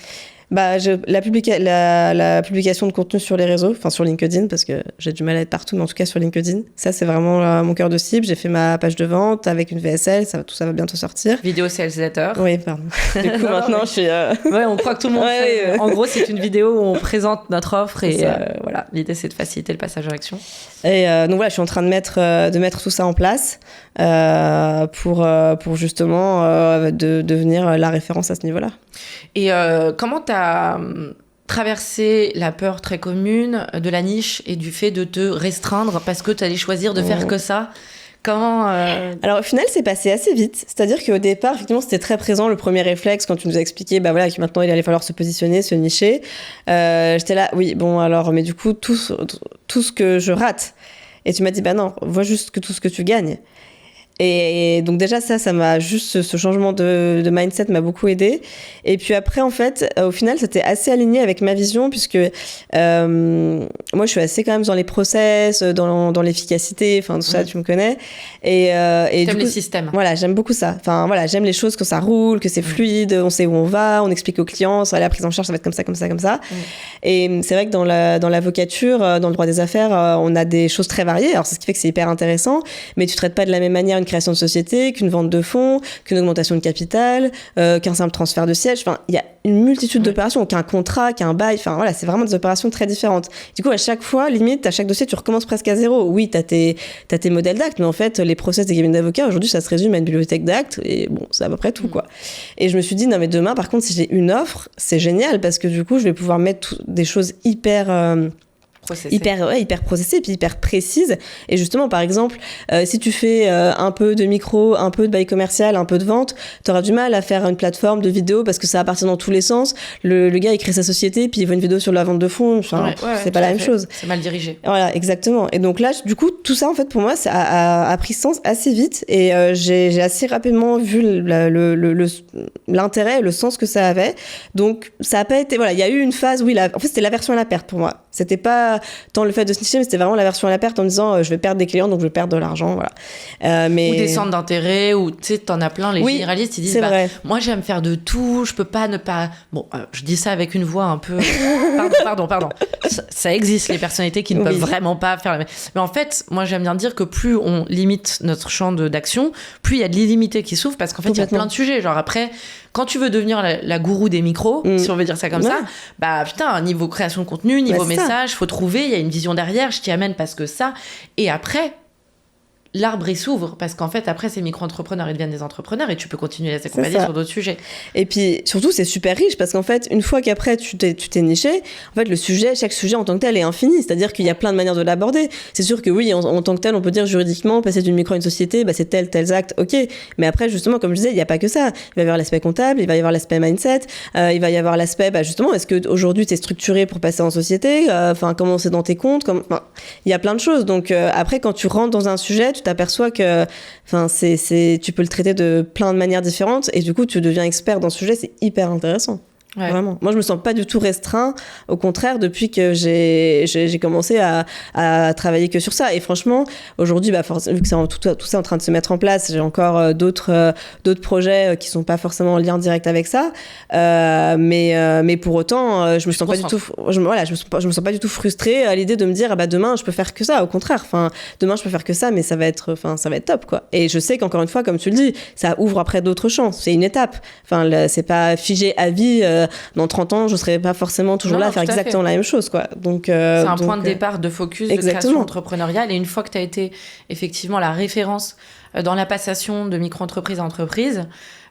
La publication de contenu sur les réseaux, enfin sur LinkedIn, parce que j'ai du mal à être partout, mais en tout cas sur LinkedIn. Ça, c'est vraiment mon cœur de cible. J'ai fait ma page de vente avec une VSL, tout ça va bientôt sortir. Vidéo sales letter. Oui, pardon. Du coup, maintenant, je suis... Ouais, on croit que tout le monde fait. En gros, c'est une vidéo où on présente notre offre et voilà, l'idée, c'est de faciliter le passage à l'action. Et donc voilà, je suis en train de mettre tout ça en place pour justement devenir la référence à ce niveau-là. Et comment t'as traversé la peur très commune de la niche et du fait de te restreindre parce que tu allais choisir de faire que ça? Comment Alors au final, c'est passé assez vite. C'est-à-dire qu'au départ, effectivement, c'était très présent le premier réflexe quand tu nous as expliqué voilà, que maintenant il allait falloir se positionner, se nicher. J'étais là, oui, bon alors, mais du coup, tout ce que je rate. Et tu m'as dit, non, vois juste que tout ce que tu gagnes. Et donc déjà ça m'a juste ce changement de mindset m'a beaucoup aidé. Et puis après en fait au final c'était assez aligné avec ma vision puisque moi je suis assez quand même dans les process, dans l'efficacité, enfin tout ça tu me connais. Et t'aimes les systèmes. Voilà, j'aime beaucoup ça. Enfin voilà, j'aime les choses quand ça roule, que c'est fluide, on sait où on va, on explique aux clients, ça, la prise en charge ça va être comme ça. Et c'est vrai que dans l'avocature, dans le droit des affaires, on a des choses très variées. Alors c'est ce qui fait que c'est hyper intéressant, mais tu traites pas de la même manière une création de société, qu'une vente de fonds, qu'une augmentation de capital, qu'un simple transfert de siège. Enfin, il y a une multitude d'opérations, qu'un contrat, qu'un bail. Enfin, voilà, c'est vraiment des opérations très différentes. Du coup, à chaque fois, limite, à chaque dossier, tu recommences presque à zéro. Oui, t'as tes modèles d'actes, mais en fait, les process des cabinets d'avocats, aujourd'hui, ça se résume à une bibliothèque d'actes et bon, c'est à peu près tout, quoi. Et je me suis dit, non, mais demain, par contre, si j'ai une offre, c'est génial parce que du coup, je vais pouvoir mettre des choses hyper processées puis hyper précises. Et justement, par exemple, si tu fais un peu de micro, un peu de bail commercial, un peu de vente, t'auras du mal à faire une plateforme de vidéo parce que ça va partir dans tous les sens. Le gars, il crée sa société puis il veut une vidéo sur la vente de fonds. Enfin, c'est pas la même chose. C'est mal dirigé. Voilà, exactement. Et donc là, du coup, tout ça, en fait, pour moi, ça a pris sens assez vite et j'ai assez rapidement vu l'intérêt et le sens que ça avait. Donc, ça a pas été... Voilà, il y a eu une phase où en fait, c'était l'aversion à la perte pour moi. C'était pas tant le fait de se nicher, mais c'était vraiment l'aversion à la perte en me disant je vais perdre des clients, donc je vais perdre de l'argent, voilà. Mais... Ou des centres d'intérêt, ou tu sais, t'en as plein, les généralistes, ils disent moi j'aime faire de tout, je peux pas ne pas... Bon, je dis ça avec une voix un peu... Pardon. Ça existe, les personnalités qui ne peuvent vraiment pas faire... Mais en fait, moi j'aime bien dire que plus on limite notre champ d'action, plus il y a de l'illimité qui s'ouvre, parce qu'en fait, il y a plein de sujets. Genre après... Quand tu veux devenir la gourou des micros, si on veut dire ça comme ça, putain, niveau création de contenu, niveau message, faut trouver, il y a une vision derrière, je t'y amène parce que ça. Et après, l'arbre, il s'ouvre, parce qu'en fait, après, ces micro-entrepreneurs, ils deviennent des entrepreneurs et tu peux continuer à les accompagner sur d'autres sujets. Et puis, surtout, c'est super riche, parce qu'en fait, une fois qu'après, tu t'es niché, en fait, chaque sujet en tant que tel est infini, c'est-à-dire qu'il y a plein de manières de l'aborder. C'est sûr que oui, en tant que tel, on peut dire juridiquement, passer d'une micro à une société, c'est tels actes, ok. Mais après, justement, comme je disais, il n'y a pas que ça. Il va y avoir l'aspect comptable, il va y avoir l'aspect mindset, il va y avoir l'aspect, justement, est-ce qu'aujourd'hui, tu es structuré pour passer en société, comment c'est dans tes comptes, il y a plein de choses. Donc, après, quand tu rentres dans un sujet, tu t'aperçois que tu peux le traiter de plein de manières différentes et du coup, tu deviens expert dans ce sujet. C'est hyper intéressant. Ouais. Vraiment. Moi, je me sens pas du tout restreint. Au contraire, depuis que j'ai commencé à travailler que sur ça. Et franchement, aujourd'hui, vu que c'est tout ça en train de se mettre en place, j'ai encore d'autres projets qui sont pas forcément en lien direct avec ça. Mais pour autant, je me sens pas du tout. Je me sens pas du tout frustrée à l'idée de me dire, demain, je peux faire que ça. Au contraire, demain, je peux faire que ça, mais ça va être top, quoi. Et je sais qu'encore une fois, comme tu le dis, ça ouvre après d'autres champs. C'est une étape. C'est pas figé à vie. Dans 30 ans, je ne serai pas forcément toujours là à faire exactement la même chose, quoi. Donc, c'est un point de départ de focus de création entrepreneuriale. Et une fois que tu as été effectivement la référence dans la passation de micro-entreprise à entreprise,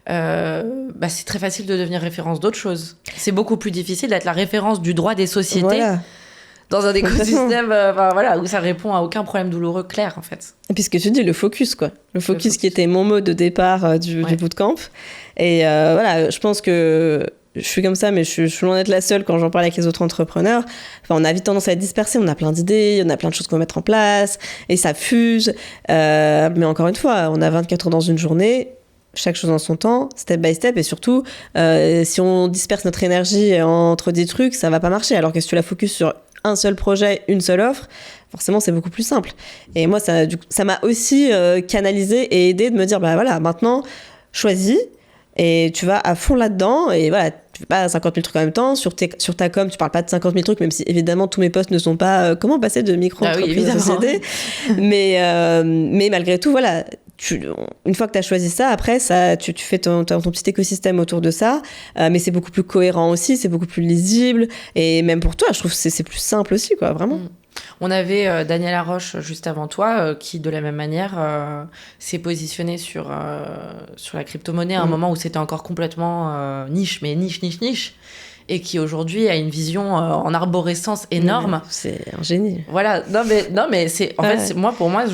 c'est très facile de devenir référence d'autres choses. C'est beaucoup plus difficile d'être la référence du droit des sociétés dans un écosystème où ça répond à aucun problème douloureux clair, en fait. Et puis ce que tu dis, le focus, quoi. Le focus qui était mon mot de départ du bootcamp. Et je pense que je suis comme ça, mais je suis loin d'être la seule quand j'en parle avec les autres entrepreneurs. On a vite tendance à être dispersés, on a plein d'idées, on a plein de choses qu'on va mettre en place, et ça fuse. Mais encore une fois, on a 24 heures dans une journée, chaque chose en son temps, step by step, et surtout, si on disperse notre énergie entre des trucs, ça va pas marcher. Alors que si tu la focus sur un seul projet, une seule offre, forcément, c'est beaucoup plus simple. Et moi, ça m'a aussi canalisé et aidé de me dire, maintenant, choisis, et tu vas à fond là-dedans, et tu fais pas 50 000 trucs en même temps. Sur ta com, tu parles pas de 50 000 trucs, même si évidemment tous mes posts ne sont pas comment passer de micro-entreprise à société. Mais malgré tout, une fois que tu as choisi ça, après, tu fais ton petit écosystème autour de ça, mais c'est beaucoup plus cohérent aussi, c'est beaucoup plus lisible, et même pour toi, je trouve que c'est plus simple aussi, quoi, vraiment. On avait Daniel Laroche juste avant toi, qui de la même manière s'est positionné sur la crypto-monnaie à un moment où c'était encore complètement niche, et qui aujourd'hui a une vision en arborescence énorme. C'est un génie. Voilà, non mais c'est en fait pour moi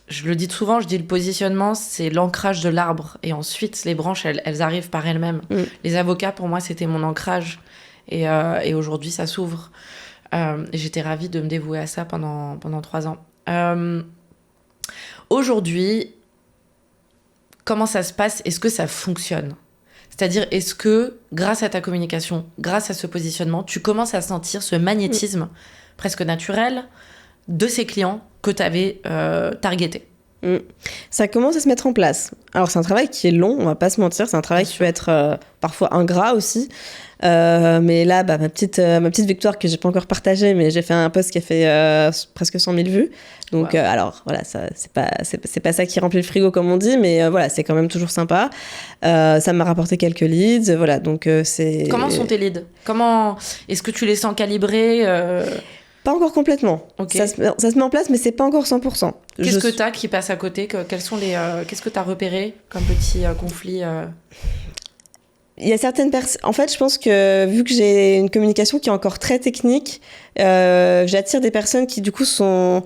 je le dis souvent, je dis le positionnement c'est l'ancrage de l'arbre et ensuite les branches elles arrivent par elles-mêmes. Les avocats pour moi c'était mon ancrage et aujourd'hui ça s'ouvre. J'étais ravie de me dévouer à ça pendant 3 ans. Aujourd'hui, comment ça se passe ? Est-ce que ça fonctionne ? C'est-à-dire, est-ce que, grâce à ta communication, grâce à ce positionnement, tu commences à sentir ce magnétisme presque naturel de ces clients que tu avais targetés ? Ça commence à se mettre en place. Alors, c'est un travail qui est long, on va pas se mentir. C'est un travail qui peut être parfois ingrat aussi. Mais là, ma petite victoire que j'ai pas encore partagée, mais j'ai fait un post qui a fait presque 100 000 vues. Donc, alors, voilà, ça, c'est pas ça qui remplit le frigo, comme on dit, mais c'est quand même toujours sympa. Ça m'a rapporté quelques leads, voilà, donc c'est... Comment sont tes leads ? Est-ce que tu les sens calibrés Pas encore complètement. Okay. Ça se met en place, mais c'est pas encore 100%. Qu'est-ce que t'as qui passe à côté ? Qu'est-ce que t'as repéré comme petit conflit Il y a certaines personnes... En fait, je pense que vu que j'ai une communication qui est encore très technique, j'attire des personnes qui, du coup, sont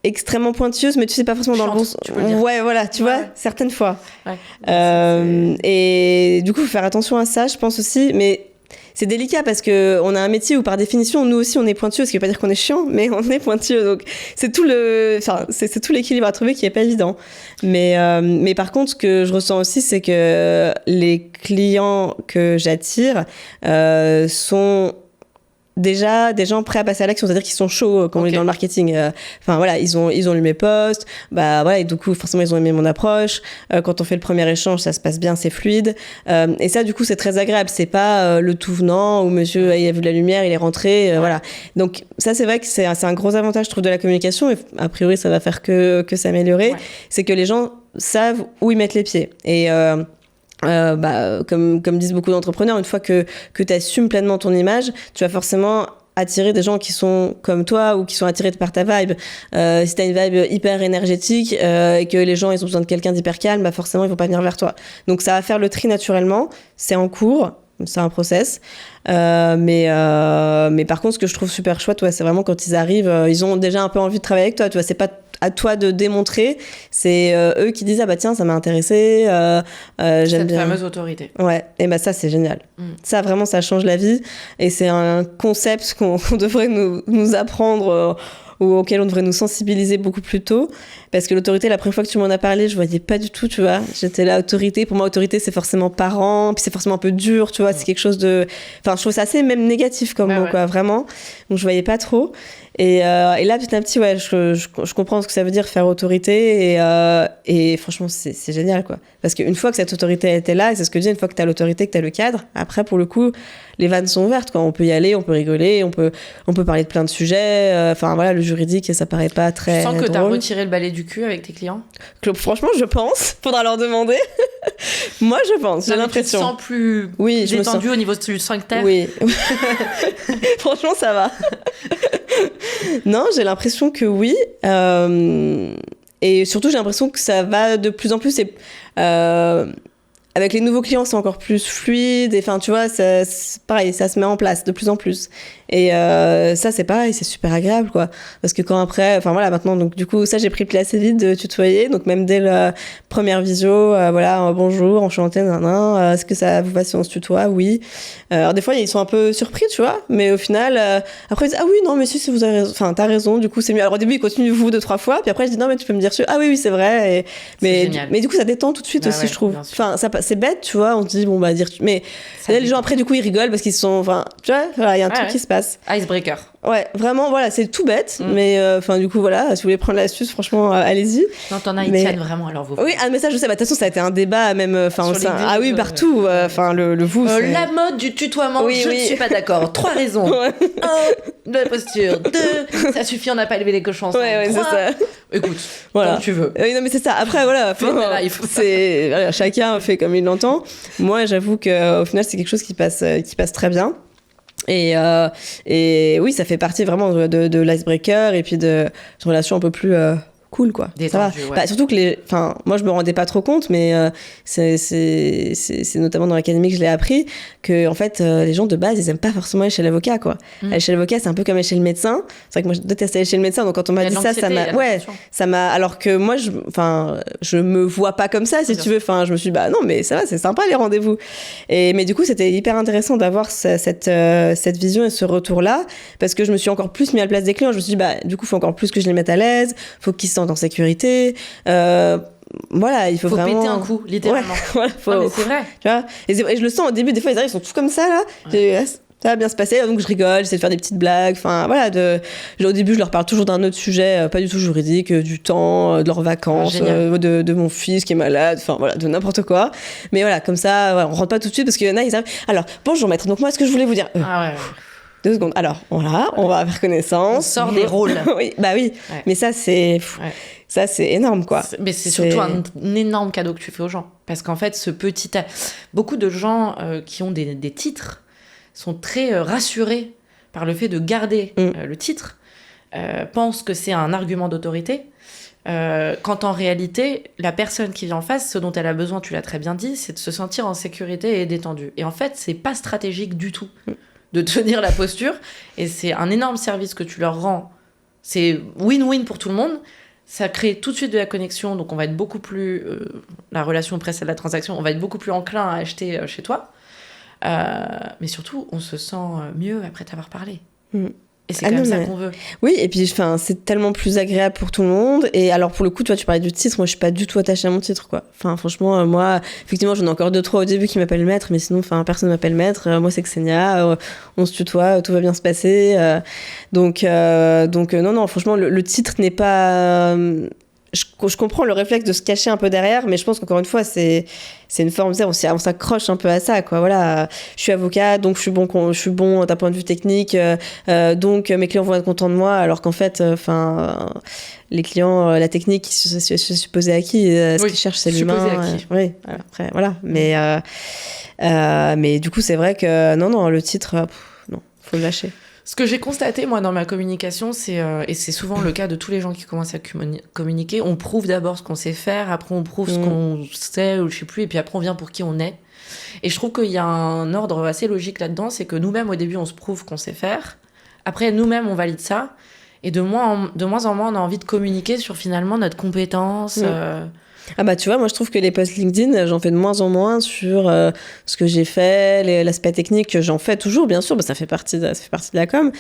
extrêmement pointilleuses, mais tu sais, pas forcément dans le bon sens. Ouais, voilà, tu vois, certaines fois. Ouais. Et du coup, il faut faire attention à ça, je pense aussi, mais... C'est délicat parce qu'on a un métier où, par définition, nous aussi, on est pointueux. Ce qui ne veut pas dire qu'on est chiant, mais on est pointueux. Donc, c'est tout l'équilibre à trouver qui n'est pas évident. Mais par contre, ce que je ressens aussi, c'est que les clients que j'attire sont déjà des gens prêts à passer à l'action, c'est-à-dire qu'ils sont chauds quand on est dans le marketing. Ils ont lu mes posts, et du coup forcément ils ont aimé mon approche. Quand on fait le premier échange, ça se passe bien, c'est fluide. Et ça du coup c'est très agréable. C'est pas le tout venant où monsieur il a vu de la lumière, il est rentré, voilà. Donc ça c'est vrai que c'est un gros avantage je trouve de la communication. Et a priori ça va faire que s'améliorer. Ouais. C'est que les gens savent où ils mettent les pieds. Et comme disent beaucoup d'entrepreneurs, une fois que tu assumes pleinement ton image, tu vas forcément attirer des gens qui sont comme toi ou qui sont attirés par ta vibe. Si tu as une vibe hyper énergétique et que les gens ils ont besoin de quelqu'un d'hyper calme, forcément ils vont pas venir vers toi. Donc ça va faire le tri naturellement, c'est en cours, c'est un process. Mais par contre, ce que je trouve super chouette, ouais, c'est vraiment quand ils arrivent, ils ont déjà un peu envie de travailler avec toi. Tu vois, c'est pas à toi de démontrer, c'est eux qui disent ah bah tiens, ça m'a intéressé, j'aime Cette bien. fameuse autorité. Ouais, et bah ça c'est génial. Ça vraiment ça change la vie et c'est un concept qu'on devrait nous apprendre ou auquel on devrait nous sensibiliser beaucoup plus tôt, parce que l'autorité, la première fois que tu m'en as parlé, je voyais pas du tout, tu vois. J'étais là, autorité, pour moi autorité c'est forcément parent, puis c'est forcément un peu dur, tu vois, c'est quelque chose de, enfin je trouve ça assez même négatif comme mot, quoi, vraiment. Donc je voyais pas trop. Et là, petit à petit, ouais, je comprends ce que ça veut dire faire autorité et franchement, c'est génial, quoi. Parce qu'une fois que cette autorité était là, et c'est ce que je dis, une fois que t'as l'autorité, que t'as le cadre, après, pour le coup, les vannes sont ouvertes, quoi. On peut y aller, on peut rigoler, on peut parler de plein de sujets. Enfin, voilà, le juridique, ça paraît pas très drôle. Tu sens que t'as retiré le balai du cul avec tes clients ? Franchement, je pense. Faudra leur demander. Moi, je pense. J'ai l'impression. Tu te sens plus détendu au niveau du sphincter ? Oui. Franchement, ça va. Non, j'ai l'impression que oui. Et surtout, j'ai l'impression que ça va de plus en plus. Avec les nouveaux clients, c'est encore plus fluide. Et enfin, tu vois, c'est pareil, ça se met en place de plus en plus. Et ça, c'est pareil, c'est super agréable, quoi. Parce que quand après, enfin voilà, maintenant, donc du coup, ça, j'ai pris le pli assez vite de tutoyer. Donc même dès la première visio, voilà, bonjour, enchanté, nanan, est-ce que ça vous va si on se tutoie ? Oui. Alors des fois, ils sont un peu surpris, tu vois. Mais au final, après, ils disent, ah oui, non, mais si vous avez raison, enfin, t'as raison, du coup, c'est mieux. Alors au début, ils continuent vous 2-3 fois. Puis après, je dis, non, mais tu peux me dire, ah oui, c'est vrai. Mais du coup, ça détend tout de suite aussi, je trouve. Enfin, c'est bête, tu vois. On se dit, bon, bah, dire, mais là, les gens après, du coup, ils rigolent parce qu'ils sont, enfin, tu vois, voilà, il y a un truc qui se passe. Icebreaker. Ouais, vraiment, voilà, c'est tout bête, mais enfin, du coup, voilà, si vous voulez prendre l'astuce, franchement, allez-y. Non, t'en as, ils tiennent vraiment à leur vous. Oui, mais ça, je sais, de toute façon, ça a été un débat, même, enfin, ah oui, partout, enfin, le vous. La mode du tutoiement, je ne suis pas d'accord. 3 raisons. 1, de la posture. 2, ça suffit, on n'a pas élevé les cochons ensemble. Ouais, c'est ça. Écoute, voilà. comme tu veux. Oui, non, mais c'est ça. Après, voilà, voilà, chacun fait comme il l'entend. Moi, j'avoue qu'au final, c'est quelque chose qui passe très bien. Et oui, ça fait partie vraiment de l'icebreaker et puis de relations un peu plus cool, quoi. Détendu, ça va. Bah, surtout que moi je me rendais pas trop compte, mais c'est notamment dans l'académie que je l'ai appris que en fait les gens de base ils aiment pas forcément aller chez l'avocat, quoi. Aller chez l'avocat c'est un peu comme aller chez le médecin. C'est vrai que moi je déteste aller chez le médecin, donc quand on m'a dit ça m'a alors que moi je me vois pas comme ça, si tu veux. Enfin je me suis dit, bah non mais ça va, c'est sympa les rendez-vous. Mais du coup c'était hyper intéressant d'avoir cette vision et ce retour là, parce que je me suis encore plus mis à la place des clients. Je me suis dit, bah du coup faut encore plus que je les mette à l'aise, faut qu'ils se sentent en sécurité. Voilà, il faut vraiment péter un coup, littéralement. Ouais, voilà, mais c'est vrai. Tu vois, et je le sens au début, des fois ils arrivent, ils sont tous comme ça là. Ça va bien se passer, donc je rigole, j'essaie de faire des petites blagues. Enfin voilà, au début je leur parle toujours d'un autre sujet, pas du tout juridique, du temps, de leurs vacances, de mon fils qui est malade, enfin voilà, de n'importe quoi. Mais voilà, comme ça, voilà, on rentre pas tout de suite parce qu'il y en a, ils arrivent. Alors bonjour maître, donc moi ce que je voulais vous dire. 2 secondes. Alors, voilà, on va faire connaissance. On sort des rôles. Oui, bah oui. Ouais. Mais ça, c'est énorme, quoi. Mais c'est surtout un énorme cadeau que tu fais aux gens. Parce qu'en fait, beaucoup de gens qui ont des titres sont très rassurés par le fait de garder le titre, pensent que c'est un argument d'autorité, quand en réalité, la personne qui vient en face, ce dont elle a besoin, tu l'as très bien dit, c'est de se sentir en sécurité et détendue. Et en fait, c'est pas stratégique du tout de tenir la posture, et c'est un énorme service que tu leur rends. C'est win-win pour tout le monde. Ça crée tout de suite de la connexion, donc on va être beaucoup plus la relation précède la transaction, on va être beaucoup plus enclin à acheter chez toi, mais surtout on se sent mieux après t'avoir parlé. Et c'est comme ça qu'on veut. Oui, et puis c'est tellement plus agréable pour tout le monde. Et alors pour le coup, toi tu parlais du titre, moi je suis pas du tout attachée à mon titre, quoi. Enfin franchement, moi effectivement j'en ai encore 2-3 au début qui m'appellent maître, mais sinon personne m'appelle maître. Moi c'est Xenia, on se tutoie, tout va bien se passer. Donc non, franchement le titre n'est pas... Je comprends le réflexe de se cacher un peu derrière, mais je pense qu'encore une fois, c'est une forme, on s'accroche un peu à ça, quoi. Voilà, je suis avocat, donc je suis bon d'un point de vue technique, donc mes clients vont être contents de moi, alors qu'en fait, les clients, la technique, c'est supposé acquis, ce qu'ils cherchent, c'est l'humain. Oui, après, voilà. Mais du coup, c'est vrai que non, le titre, non, faut le lâcher. Ce que j'ai constaté, moi, dans ma communication, c'est, et c'est souvent le cas de tous les gens qui commencent à communiquer, on prouve d'abord ce qu'on sait faire, après on prouve ce qu'on sait, ou je sais plus, et puis après on vient pour qui on est. Et je trouve qu'il y a un ordre assez logique là-dedans, c'est que nous-mêmes, au début, on se prouve qu'on sait faire, après nous-mêmes, on valide ça, et de moins en moins, on a envie de communiquer sur finalement notre compétence. Ah bah tu vois, moi je trouve que les posts LinkedIn, j'en fais de moins en moins sur ce que j'ai fait, l'aspect technique que j'en fais toujours, bien sûr, bah, ça fait partie de la com.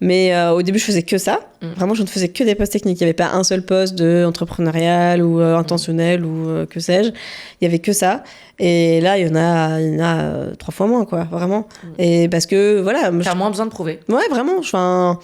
Mais au début, je faisais que ça. Vraiment, je ne faisais que des posts techniques. Il n'y avait pas un seul post de entrepreneurial ou intentionnel ou que sais-je. Il n'y avait que ça. Et là, il y en a 3 fois moins, quoi, vraiment. Et parce que, voilà... T'as moins besoin de prouver. Ouais, vraiment, enfin...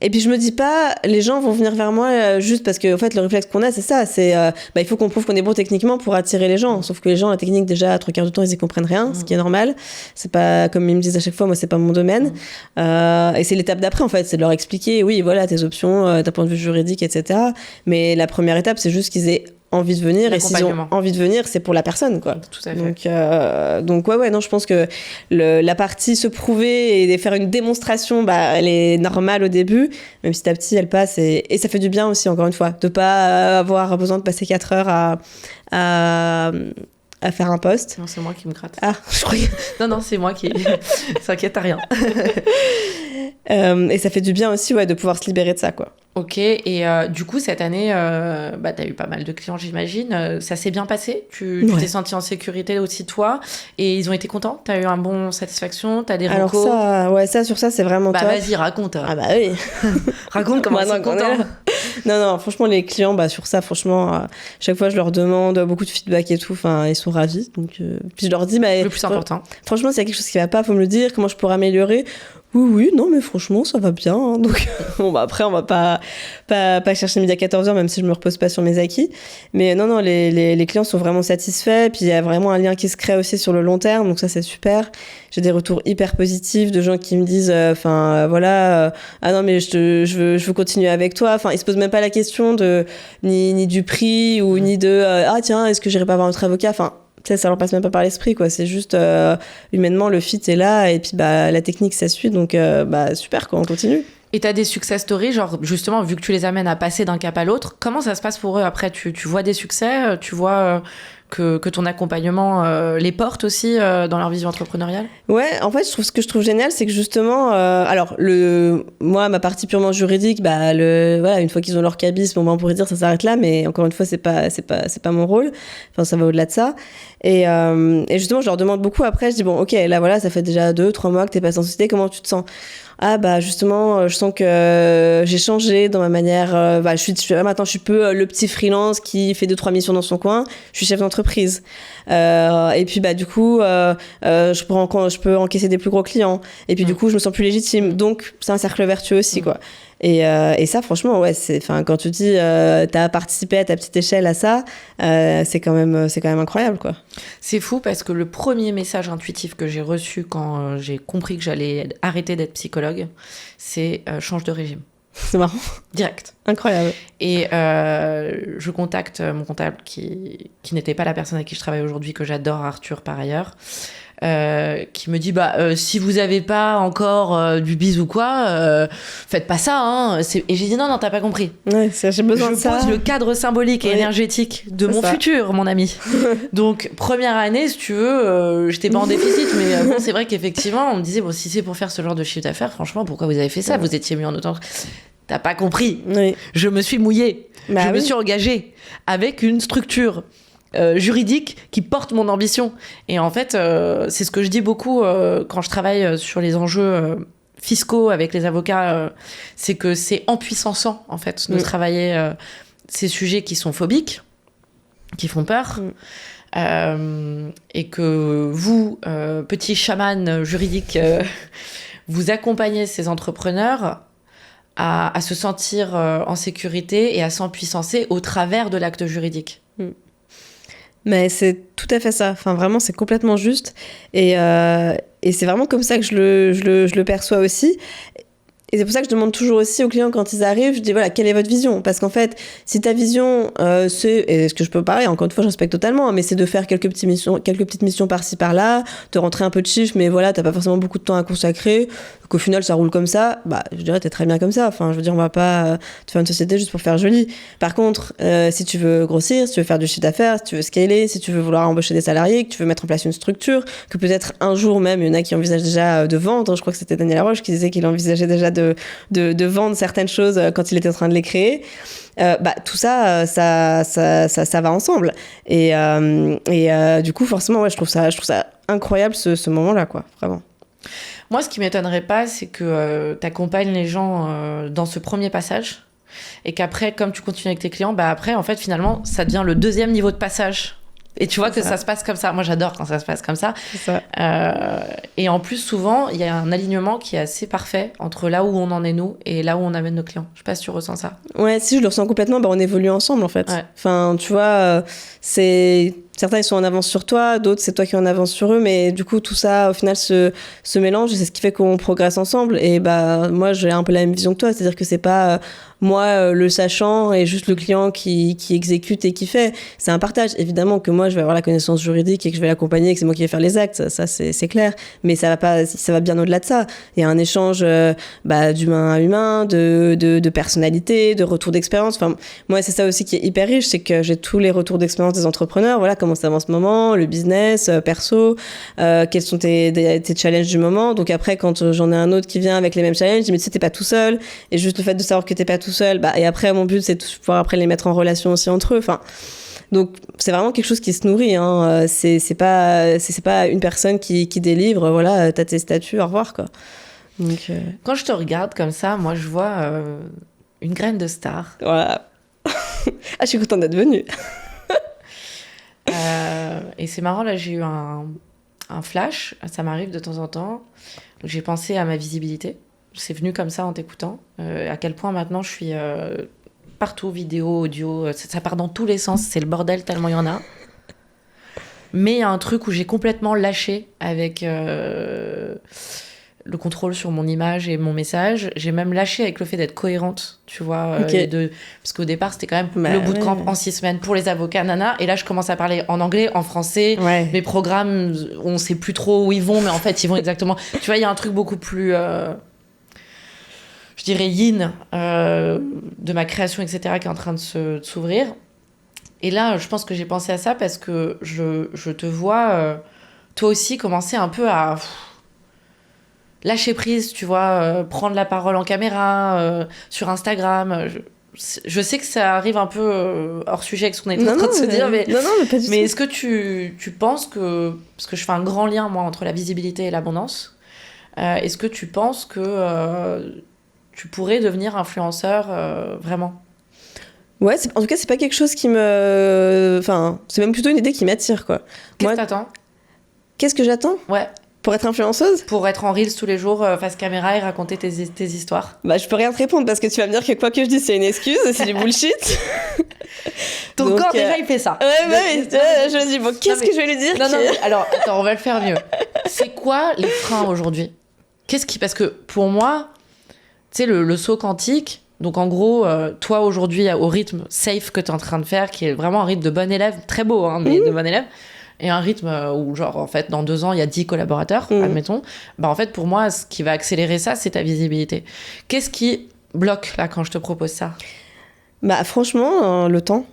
Et puis je me dis pas, les gens vont venir vers moi juste parce que en fait le réflexe qu'on a c'est ça, c'est il faut qu'on prouve qu'on est bon techniquement pour attirer les gens. Sauf que les gens la technique déjà à 3/4 du temps ils y comprennent rien, ce qui est normal. C'est pas comme ils me disent à chaque fois, moi c'est pas mon domaine. Et c'est l'étape d'après en fait, c'est de leur expliquer oui voilà tes options, d'un point de vue juridique etc. Mais la première étape c'est juste qu'ils aient envie de venir, et s'ils ont envie de venir c'est pour la personne quoi. Tout à fait. Donc ouais non je pense que la partie se prouver et faire une démonstration elle est normale au début, même petit à petit elle passe et ça fait du bien aussi encore une fois de pas avoir besoin de passer 4 heures à faire un post. Non, c'est moi qui me gratte. Ah, je croyais. Non, c'est moi qui... S'inquiète à rien. Et ça fait du bien aussi de pouvoir se libérer de ça, quoi. Ok, et du coup, cette année, t'as eu pas mal de clients, j'imagine. Ça s'est bien passé? Tu t'es sentie en sécurité aussi, toi? Et ils ont été contents? T'as eu un bon satisfaction? T'as des recos? Alors sur ça, c'est vraiment top. Vas-y, raconte. Ah bah oui. Raconte comment ils sont contents. Non, franchement, les clients, sur ça, franchement, chaque fois, je leur demande beaucoup de feedback et tout. Enfin, ils sont ravis. Donc, puis je leur dis, le plus important. Franchement, s'il y a quelque chose qui va pas, faut me le dire. Comment je pourrais améliorer? Oui, non, mais franchement, ça va bien. Hein. Donc, après, on va pas chercher midi à 14h, même si je me repose pas sur mes acquis. Mais non, les clients sont vraiment satisfaits. Puis, il y a vraiment un lien qui se crée aussi sur le long terme. Donc, ça, c'est super. J'ai des retours hyper positifs de gens qui me disent, ah non, mais je veux continuer avec toi. Enfin, ils se posent même pas la question ni du prix ou ni de, tiens, est-ce que j'irai pas voir notre avocat? Enfin, ça leur passe même pas par l'esprit quoi, c'est juste humainement le fit est là et puis la technique ça suit donc super quoi, on continue. Et t'as des success stories, genre justement vu que tu les amènes à passer d'un cap à l'autre, comment ça se passe pour eux après? Tu vois des succès, tu vois que ton accompagnement les porte aussi dans leur vision entrepreneuriale? Ouais, en fait, ce que je trouve génial, c'est que justement, moi, ma partie purement juridique, une fois qu'ils ont leur cabis, on pourrait dire ça s'arrête là, mais encore une fois, c'est pas mon rôle. Enfin, ça va au-delà de ça. Et justement, je leur demande beaucoup après, je dis bon, ok, là voilà, ça fait déjà 2-3 mois que t'es passé en société, comment tu te sens? Justement je sens que j'ai changé dans ma manière maintenant je suis peu le petit freelance qui fait 2-3 missions dans son coin, je suis chef d'entreprise et puis du coup je peux encaisser des plus gros clients et puis du coup je me sens plus légitime, donc c'est un cercle vertueux aussi quoi. Et ça franchement quand tu dis t'as participé à ta petite échelle à ça, c'est quand même incroyable quoi. C'est fou parce que le premier message intuitif que j'ai reçu quand j'ai compris que j'allais arrêter d'être psychologue, c'est change de régime. C'est marrant. Direct. Incroyable. Et je contacte mon comptable qui n'était pas la personne avec qui je travaille aujourd'hui, que j'adore, Arthur par ailleurs, qui me dit si vous avez pas encore du bise ou quoi, faites pas ça hein. Et j'ai dit non t'as pas compris. Ouais, j'ai besoin de ça. Je pose le cadre symbolique et énergétique de mon futur, mon ami. Donc première année si tu veux, j'étais pas en déficit, mais bon c'est vrai qu'effectivement on me disait si c'est pour faire ce genre de chiffre d'affaires, franchement pourquoi vous avez fait ça? Vous étiez mis en autant. T'as pas compris. Oui. Je me suis mouillée. Je me suis engagée avec une structure juridique qui porte mon ambition. Et en fait, c'est ce que je dis beaucoup quand je travaille sur les enjeux fiscaux avec les avocats, c'est que c'est empuissançant, en fait, de travailler ces sujets qui sont phobiques, qui font peur. Et que vous, petit chaman juridique, vous accompagnez ces entrepreneurs à se sentir en sécurité et à s'empuissancer au travers de l'acte juridique. Mais c'est tout à fait ça. Enfin, vraiment, c'est complètement juste. Et c'est vraiment comme ça que je le perçois aussi. Et c'est pour ça que je demande toujours aussi aux clients quand ils arrivent, je dis voilà, quelle est votre vision? Parce qu'en fait, si ta vision, c'est, et ce que je peux parler, encore une fois, je respecte totalement, mais c'est de faire quelques petites missions par-ci par-là, de rentrer un peu de chiffres, mais voilà, t'as pas forcément beaucoup de temps à consacrer, qu'au final ça roule comme ça, bah je dirais t'es très bien comme ça. Enfin, je veux dire, on va pas te faire une société juste pour faire joli. Par contre, si tu veux grossir, si tu veux faire du chiffre d'affaires, si tu veux scaler, si tu veux vouloir embaucher des salariés, que tu veux mettre en place une structure, que peut-être un jour même, il y en a qui envisagent déjà de vendre. Je crois que c'était Daniel Laroche qui disait qu'il envisageait déjà de vendre certaines choses quand il était en train de les créer. Bah, tout ça, ça va ensemble. Et du coup, forcément, ouais, je trouve ça incroyable ce moment-là, quoi, vraiment. Moi, ce qui m'étonnerait pas, c'est que t'accompagnes les gens dans ce premier passage et qu'après, comme tu continues avec tes clients, bah après, en fait, finalement, ça devient le deuxième niveau de passage. Et tu vois que ça se passe comme ça. Moi, j'adore quand ça se passe comme ça. C'est ça. Et en plus, souvent, il y a un alignement qui est assez parfait entre là où on en est nous et là où on amène nos clients. Je sais pas si tu ressens ça. Ouais, si je le ressens complètement, bah on évolue ensemble en fait. Ouais. Enfin, tu vois, certains ils sont en avance sur toi, d'autres c'est toi qui es en avance sur eux, mais du coup tout ça au final se mélange et c'est ce qui fait qu'on progresse ensemble. Et bah moi j'ai un peu la même vision que toi, c'est-à-dire que c'est pas moi le sachant et juste le client qui exécute et qui fait. C'est un partage. Évidemment que moi je vais avoir la connaissance juridique et que je vais l'accompagner et que c'est moi qui vais faire les actes, ça c'est clair. Mais ça va bien au-delà de ça. Il y a un échange d'humain à humain, de personnalité, de retour d'expérience. Enfin, moi c'est ça aussi qui est hyper riche, c'est que j'ai tous les retours d'expérience des entrepreneurs. Voilà comment ça va en ce moment, le business, perso, quels sont tes challenges du moment. Donc après quand j'en ai un autre qui vient avec les mêmes challenges, je dis mais tu sais t'es pas tout seul. Et juste le fait de savoir que t'es pas tout seul, et après mon but c'est de pouvoir après les mettre en relation aussi entre eux. Enfin, donc c'est vraiment quelque chose qui se nourrit. Hein. C'est pas une personne qui délivre. Voilà, t'as tes statuts, au revoir quoi. Donc, Quand je te regarde comme ça, moi je vois une graine de star. voilà. Ah, je suis contente d'être venue. Et c'est marrant, là j'ai eu un flash, ça m'arrive de temps en temps. Donc, j'ai pensé à ma visibilité. C'est venu comme ça en t'écoutant. À quel point maintenant je suis partout, vidéo, audio, ça part dans tous les sens, c'est le bordel tellement il y en a. Mais il y a un truc où j'ai complètement lâché avec le contrôle sur mon image et mon message. J'ai même lâché avec le fait d'être cohérente, tu vois. Okay. Parce qu'au départ, c'était quand même le bootcamp en 6 semaines pour les avocats, nana. Et là, je commence à parler en anglais, en français. Ouais. Mes programmes, on sait plus trop où ils vont, mais en fait, ils vont exactement... Tu vois, il y a un truc beaucoup plus... je dirais yin de ma création, etc., qui est en train de s'ouvrir. Et là, je pense que j'ai pensé à ça parce que je te vois, toi aussi, commencer un peu à lâcher prise, tu vois, prendre la parole en caméra, sur Instagram. Je sais que ça arrive un peu hors sujet avec ce qu'on est en train de se dire, mais pas du tout. Est-ce que tu penses que... Parce que je fais un grand lien, moi, entre la visibilité et l'abondance. Est-ce que tu penses que... tu pourrais devenir influenceur vraiment? Ouais, en tout cas, c'est pas quelque chose qui me... Enfin, c'est même plutôt une idée qui m'attire, quoi. Qu'est-ce que t'attends? Qu'est-ce que j'attends? Ouais. Pour être influenceuse? Pour être en Reels tous les jours, face caméra et raconter tes histoires. Bah, je peux rien te répondre parce que tu vas me dire que quoi que je dise, c'est une excuse, c'est du bullshit. Ton corps, déjà, il fait ça. Ouais, je me dis, bon, qu'est-ce que je vais lui dire? Non, alors, attends, on va le faire mieux. C'est quoi les freins aujourd'hui? Parce que pour moi... Tu sais, le saut quantique, donc en gros, toi aujourd'hui, au rythme safe que tu es en train de faire, qui est vraiment un rythme de bon élève, très beau, hein, mais de bon élève, et un rythme où, genre, en fait, dans 2 ans, il y a 10 collaborateurs, admettons, bah en fait, pour moi, ce qui va accélérer ça, c'est ta visibilité. Qu'est-ce qui bloque, là, quand je te propose ça? Bah, franchement, le temps.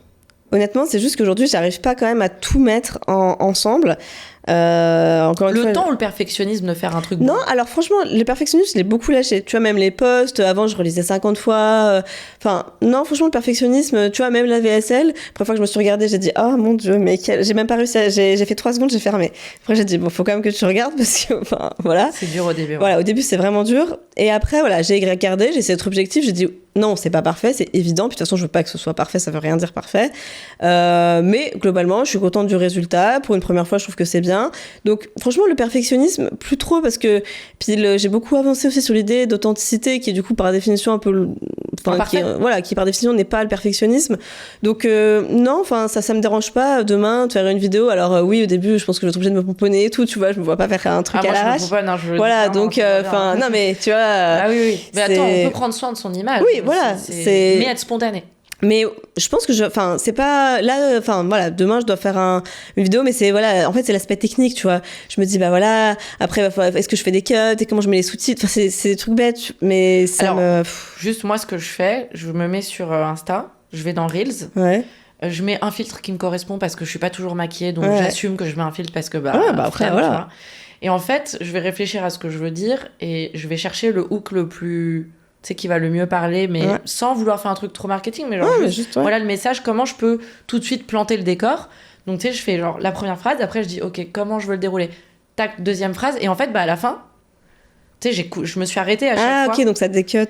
Honnêtement, c'est juste qu'aujourd'hui, j'arrive pas quand même à tout mettre ensemble. Encore une fois, temps ou le perfectionnisme de faire un truc bon? Non, alors franchement, le perfectionnisme, je l'ai beaucoup lâché. Tu vois, même les posts, avant, je relisais 50 fois. Enfin, non, franchement, le perfectionnisme, tu vois, même la VSL, la première fois que je me suis regardée, j'ai dit, oh mon Dieu, mais j'ai même pas réussi j'ai fait 3 secondes, j'ai fermé. Après, j'ai dit, bon, faut quand même que tu regardes parce que, enfin, voilà. C'est dur au début. Ouais. Voilà, au début, c'est vraiment dur. Et après, voilà, j'ai regardé, j'ai essayé d'être objectif, j'ai dit, non, c'est pas parfait, c'est évident. Puis de toute façon, je veux pas que ce soit parfait, ça veut rien dire parfait. Mais globalement, je suis contente du résultat. Pour une première fois, je trouve que c'est bien. bien. Donc franchement, le perfectionnisme, plus trop, parce que puis j'ai beaucoup avancé aussi sur l'idée d'authenticité, qui est du coup par définition un peu... qui par définition n'est pas le perfectionnisme. Donc non, enfin ça me dérange pas demain de faire une vidéo. Alors oui, au début, je pense que je vais être obligée de me pomponner et tout, tu vois, je me vois pas faire un truc à l'arrache. Voilà, donc non mais tu vois... ah oui. Mais attends, on peut prendre soin de son image. Oui, voilà. Mais être spontané. Mais je pense que c'est pas là, voilà, demain je dois faire une vidéo, mais c'est voilà, en fait c'est l'aspect technique, tu vois. Je me dis bah voilà, après est-ce que je fais des cuts et comment je mets les sous-titres, enfin c'est des trucs bêtes, mais ça juste moi ce que je fais, je me mets sur Insta, je vais dans Reels. Ouais. Je mets un filtre qui me correspond parce que je suis pas toujours maquillée, donc j'assume que je mets un filtre parce que après voilà. Et en fait, je vais réfléchir à ce que je veux dire et je vais chercher le hook le plus, tu sais, qui va le mieux parler, mais sans vouloir faire un truc trop marketing, mais genre voilà le message, comment je peux tout de suite planter le décor. Donc tu sais, je fais genre la première phrase, après je dis ok, comment je veux le dérouler, tac, deuxième phrase, et en fait à la fin, tu sais, je me suis arrêtée à chaque fois. Ah ok, donc ça décut.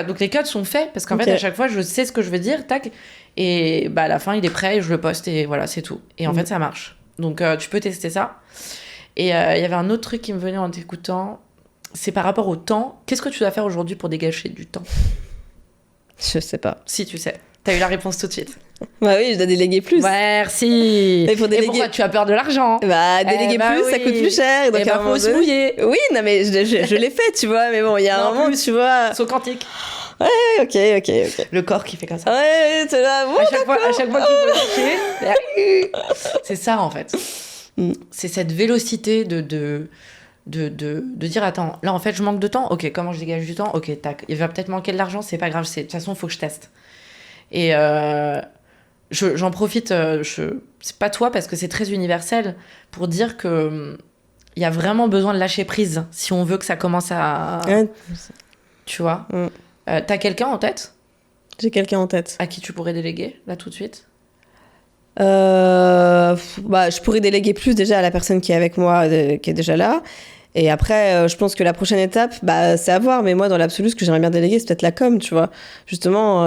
Donc les cuts sont faits parce qu'en fait à chaque fois je sais ce que je veux dire, tac, et à la fin il est prêt et je le poste et voilà, c'est tout. Et en fait ça marche. Donc tu peux tester ça. Et il y avait un autre truc qui me venait en t'écoutant, c'est par rapport au temps. Qu'est-ce que tu dois faire aujourd'hui pour dégager du temps ? Je sais pas. Si tu sais, t'as eu la réponse tout de suite. Bah oui, je dois déléguer plus. Merci. Et pourquoi tu as peur de l'argent ? Bah déléguer plus, ça coûte plus cher. Donc faut se mouiller. Oui, non mais je l'ai fait, tu vois. Mais bon, il y a un moment, tu vois. Saut quantique. Ouais, ok. Le corps qui fait comme ça. Ouais, c'est là. Bon, à chaque fois qu'il faut lâcher. C'est ça en fait. C'est cette vélocité de dire attends, là en fait je manque de temps, ok, comment je dégage du temps, ok, tac, il va peut-être manquer de l'argent, c'est pas grave, de toute façon il faut que je teste. Et j'en profite, c'est pas toi parce que c'est très universel, pour dire que il y a vraiment besoin de lâcher prise si on veut que ça commence à... Tu vois. T'as quelqu'un en tête ? J'ai quelqu'un en tête. À qui tu pourrais déléguer là tout de suite ? Je pourrais déléguer plus déjà à la personne qui est avec moi, qui est déjà là. Et après, je pense que la prochaine étape, c'est à voir. Mais moi, dans l'absolu, ce que j'aimerais bien déléguer, c'est peut-être la com, tu vois. Justement,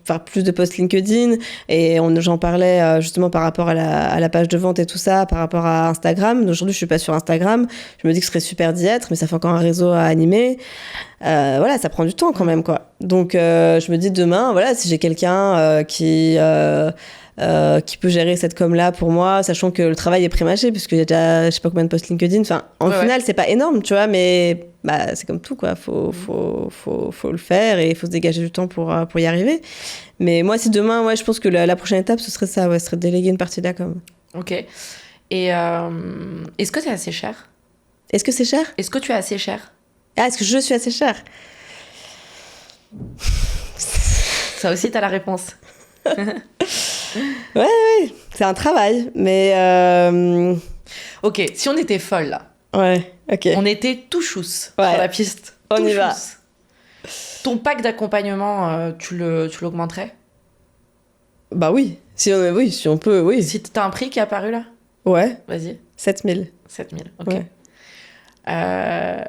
faire plus de posts LinkedIn. Et j'en parlais justement par rapport à la page de vente et tout ça, par rapport à Instagram. Aujourd'hui, je suis pas sur Instagram. Je me dis que ce serait super d'y être, mais ça fait encore un réseau à animer. Voilà, ça prend du temps quand même, quoi. Donc, je me dis demain, voilà, si j'ai quelqu'un qui peut gérer cette com-là pour moi, sachant que le travail est prémâché, puisqu'il y a déjà, je sais pas combien de posts LinkedIn. Enfin, en final, c'est pas énorme, tu vois, mais c'est comme tout, quoi. Faut le faire et il faut se dégager du temps pour y arriver. Mais moi, si demain, je pense que la prochaine étape, ce serait ça, ce serait de déléguer une partie de la com. Ok. Et est-ce que c'est assez cher ? Est-ce que c'est cher ? Est-ce que tu es assez cher ? Ah, est-ce que je suis assez cher ? Ça aussi, t'as la réponse. Ouais, c'est un travail, mais... Ok, si on était folle, là. Ouais, ok. On était tout chousse sur la piste. On y va. Ton pack d'accompagnement, tu l'augmenterais ? Bah oui. Si on peut, oui. Si t'as un prix qui est apparu, là ? Ouais. Vas-y. 7 000. 7 000, ok. Ouais.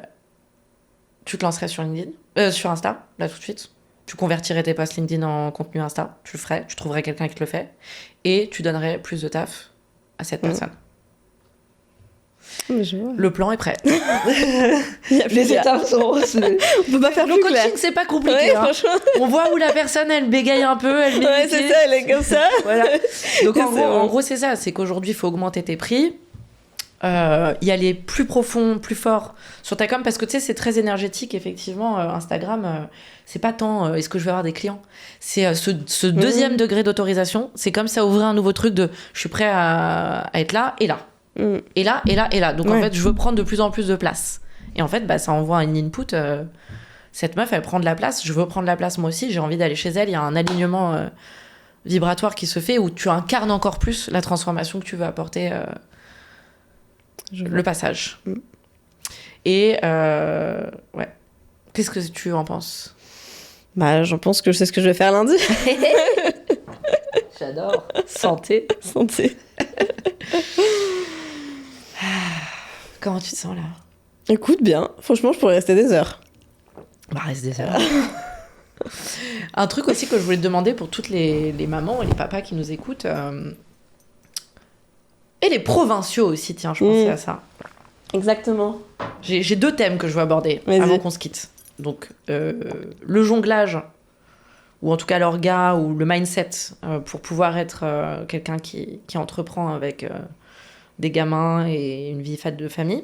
Tu te lancerais sur LinkedIn ? Sur Insta, là, tout de suite ? Tu convertirais tes posts LinkedIn en contenu Insta, tu le ferais, tu trouverais quelqu'un qui te le fait, et tu donnerais plus de taf à cette personne. Je vois. Le plan est prêt. Les étapes sont... On peut pas faire plus clair. Le coaching, c'est pas compliqué. Ouais, on voit où la personne, elle bégaye un peu, elle met ouais, c'est ça, elle est comme ça. Voilà. Donc en gros, c'est ça, c'est qu'aujourd'hui, il faut augmenter tes prix. Y aller plus profond, plus fort sur ta com, parce que tu sais, c'est très énergétique, effectivement. Instagram, c'est pas tant est-ce que je vais avoir des clients, c'est ce deuxième degré d'autorisation. C'est comme ça, ouvrir un nouveau truc de je suis prêt à être là et là. Et là, et là, et là. Donc en fait, je veux prendre de plus en plus de place. Et en fait, ça envoie un input. Cette meuf, elle prend de la place, je veux prendre la place moi aussi, j'ai envie d'aller chez elle. Il y a un alignement vibratoire qui se fait où tu incarnes encore plus la transformation que tu veux apporter. Le passage. Et ouais. Qu'est-ce que tu en penses ? J'en pense que je sais ce que je vais faire lundi. J'adore. Santé. Comment tu te sens là ? Écoute, bien. Franchement, je pourrais rester des heures. Reste des heures. Un truc aussi que je voulais te demander pour toutes les mamans et les papas qui nous écoutent. Et les provinciaux aussi, tiens, je pensais à ça. Exactement. J'ai 2 thèmes que je veux aborder avant qu'on se quitte. Donc, le jonglage, ou en tout cas l'orga, ou le mindset, pour pouvoir être quelqu'un qui entreprend avec des gamins et une vie faite de famille.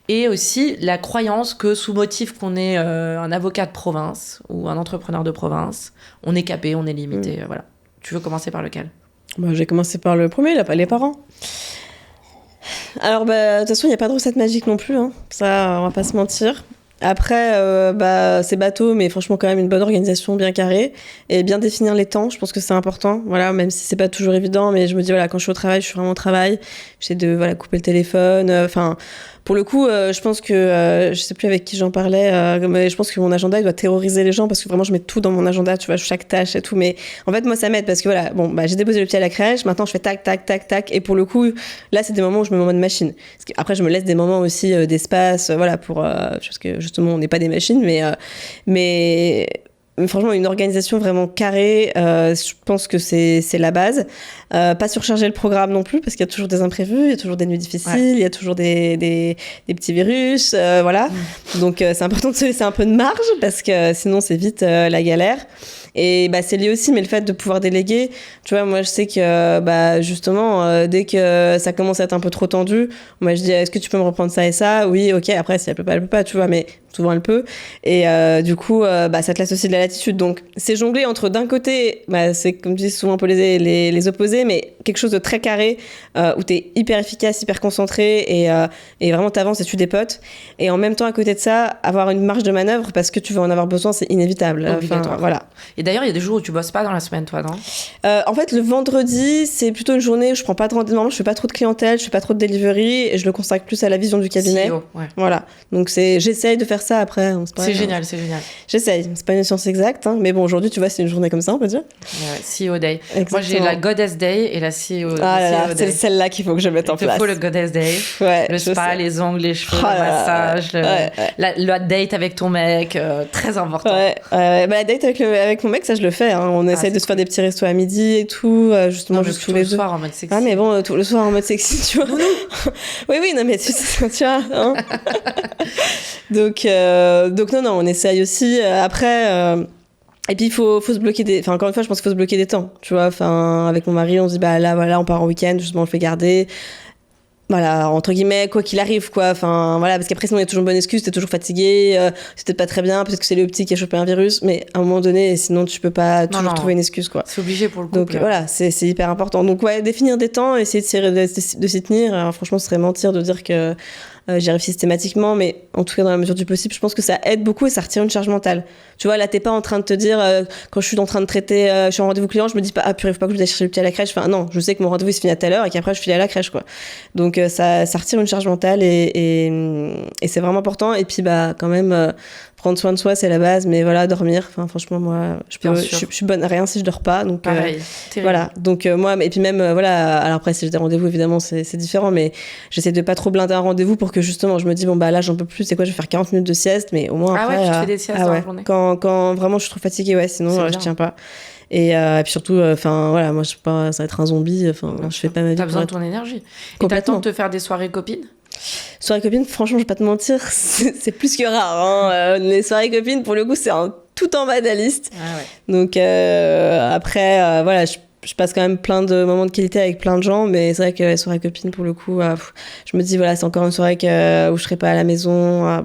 Et aussi la croyance que sous motif qu'on est un avocat de province ou un entrepreneur de province, on est capé, on est limité. Voilà. Tu veux commencer par lequel ? J'ai commencé par le premier, les parents. Alors, de toute façon, il n'y a pas de recette magique non plus. Hein. Ça, on va pas se mentir. Après, c'est bateau, mais franchement, quand même, une bonne organisation bien carrée et bien définir les temps. Je pense que c'est important. Voilà, même si c'est pas toujours évident, mais je me dis, voilà, quand je suis au travail, je suis vraiment au travail. J'essaie de, couper le téléphone. Pour le coup, je pense que, je sais plus avec qui j'en parlais, mais je pense que mon agenda, il doit terroriser les gens parce que vraiment, je mets tout dans mon agenda, tu vois, chaque tâche et tout. Mais en fait, moi, ça m'aide parce que j'ai déposé le petit à la crèche, maintenant, je fais tac, tac, tac, tac. Et pour le coup, là, c'est des moments où je me mets en mode machine. Après, je me laisse des moments aussi d'espace, parce que justement, on n'est pas des machines, mais franchement, une organisation vraiment carrée, je pense que c'est la base. Pas surcharger le programme non plus, parce qu'il y a toujours des imprévus, il y a toujours des nuits difficiles, il y a toujours des petits virus, voilà. Donc, c'est important de se laisser un peu de marge, parce que sinon, c'est vite la galère. Et c'est lié aussi, mais le fait de pouvoir déléguer, tu vois, moi je sais que justement, dès que ça commence à être un peu trop tendu, moi je dis, est-ce que tu peux me reprendre ça et ça ? Oui, ok, après si elle peut pas, tu vois, mais souvent elle peut. Et du coup, ça te laisse aussi de la latitude. Donc c'est jongler entre d'un côté, c'est comme je dis souvent un peu les opposés, mais quelque chose de très carré, où t'es hyper efficace, hyper concentré, et vraiment t'avances et tu dépotes. Et en même temps, à côté de ça, avoir une marge de manœuvre, parce que tu vas en avoir besoin, c'est inévitable. Obligatoire. Voilà. Et d'ailleurs, il y a des jours où tu bosses pas dans la semaine, toi, non ? En fait, le vendredi, c'est plutôt une journée où je prends pas de rendez-vous. Normalement, je fais pas trop de clientèle, je fais pas trop de delivery, et je le consacre plus à la vision du cabinet. CEO, ouais. Voilà. Donc j'essaye de faire ça après. C'est génial, c'est génial. J'essaye. C'est pas une science exacte, hein, mais bon, aujourd'hui, tu vois, c'est une journée comme ça, on peut dire. CEO Day. Exactement. Moi, j'ai la Goddess Day et la CEO, Day. C'est celle-là qu'il faut que je mette en place. Il te faut le Goddess Day. Ouais, le spa, les ongles, les cheveux, le massage, la date avec ton mec, très important. La date avec mon mec, ça je le fais. Hein. On essaye de se faire des petits restos à midi et tout, justement, juste tous les deux. Le soir en mode sexy. Ah, mais bon, tout le soir en mode sexy, tu vois. oui, non, mais tu vois. Hein. donc, non, on essaye aussi. Après. Et puis il faut se bloquer encore une fois, je pense qu'il faut se bloquer des temps, tu vois. Avec mon mari, on se dit on part en week-end, justement, on le fait garder. Voilà, entre guillemets, quoi qu'il arrive, quoi. Parce qu'après, sinon, il y a toujours une bonne excuse, t'es toujours fatigué, c'est peut-être pas très bien, peut-être que c'est le petit qui a chopé un virus, mais à un moment donné, sinon, tu peux pas toujours trouver une excuse, quoi. C'est obligé pour le couple. Donc, voilà, c'est hyper important. Donc, définir des temps, essayer de s'y tenir. Alors, franchement, ce serait mentir de dire que j'y arrive systématiquement, mais en tout cas, dans la mesure du possible, je pense que ça aide beaucoup et ça retire une charge mentale. Tu vois, là, t'es pas en train de te dire, quand je suis en train de traiter, je suis en rendez-vous client, je me dis pas, purée, faut pas que je aille chercher le petit à la crèche. Non, je sais que mon rendez-vous, il se finit à telle heure et qu'après, je file à la crèche, quoi. Donc, ça retire une charge mentale et c'est vraiment important. Et puis, quand même, prendre soin de soi, c'est la base, mais voilà, dormir. Franchement, moi, je suis bonne à rien si je dors pas. Donc, pareil, voilà. Donc, moi, et puis même, alors après, si j'ai des rendez-vous, évidemment, c'est différent, mais j'essaie de pas trop blinder un rendez-vous pour que justement, je me dis, là, j'en peux plus, c'est quoi, je vais faire 40 minutes de sieste, mais au moins après. Ah ouais, tu te fais des siestes dans la journée. Quand vraiment je suis trop fatiguée, sinon, je tiens pas. Et puis surtout, moi, je sais pas, ça va être un zombie, je fais pas ma vie. T'as besoin de ton énergie. Et t'attends de te faire des soirées copines ? Soirée copine, franchement, je vais pas te mentir, c'est plus que rare. Hein. Les soirées copines, pour le coup, c'est tout en bas de la liste. Ah ouais. Donc après, je passe quand même plein de moments de qualité avec plein de gens, mais c'est vrai que les soirées copines, pour le coup, je me dis, c'est encore une soirée où je serai pas à la maison.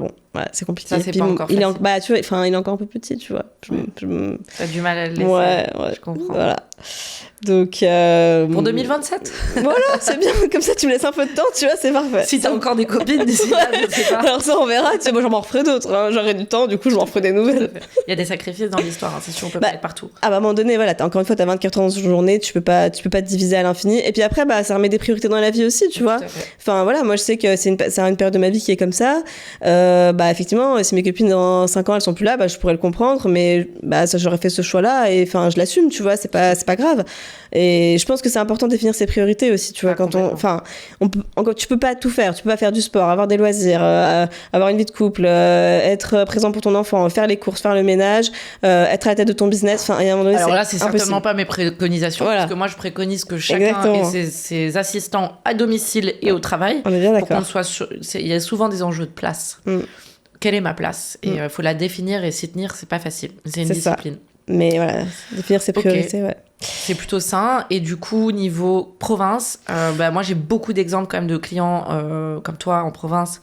C'est compliqué. Ça, c'est pas encore facile. Tu vois, il est encore un peu petit, tu vois. T'as du mal à le laisser. Ouais, je comprends. Voilà. Donc, pour 2027. Voilà, c'est bien. Comme ça, tu me laisses un peu de temps, tu vois, c'est parfait. Si t'as encore des copines d'ici là, je sais pas. Alors ça, on verra. Tu sais, moi, j'en referai d'autres. Hein. J'aurai du temps, du coup, je m'en referai des nouvelles. Il y a des sacrifices dans l'histoire, c'est sûr, on peut pas être partout. À un moment donné, encore une fois, t'as 24 heures dans une journée, tu peux pas te diviser à l'infini. Et puis après, ça remet des priorités dans la vie aussi, tu vois. Moi, je sais que c'est une période de ma vie qui est comme ça. bah effectivement, si mes copines dans 5 ans elles sont plus là, bah je pourrais le comprendre, mais bah ça, j'aurais fait ce choix-là et enfin je l'assume, tu vois, c'est pas grave. Et je pense que c'est important de définir ses priorités aussi, tu vois, tu peux pas tout faire, tu peux pas faire du sport, avoir des loisirs, avoir une vie de couple, être présent pour ton enfant, faire les courses, faire le ménage, être à la tête de ton business. Enfin, à un moment donné, alors là, c'est impossible. certainement pas mes préconisations, parce que moi je préconise que chacun ait ses assistants à domicile et au travail. On est bien d'accord. Il y a souvent des enjeux de place. Quelle est ma place? Et faut la définir et s'y tenir, c'est pas facile. C'est une discipline. Ça. Mais voilà, définir ses priorités, ouais. C'est plutôt sain. Et du coup, niveau province, moi j'ai beaucoup d'exemples quand même de clients comme toi en province,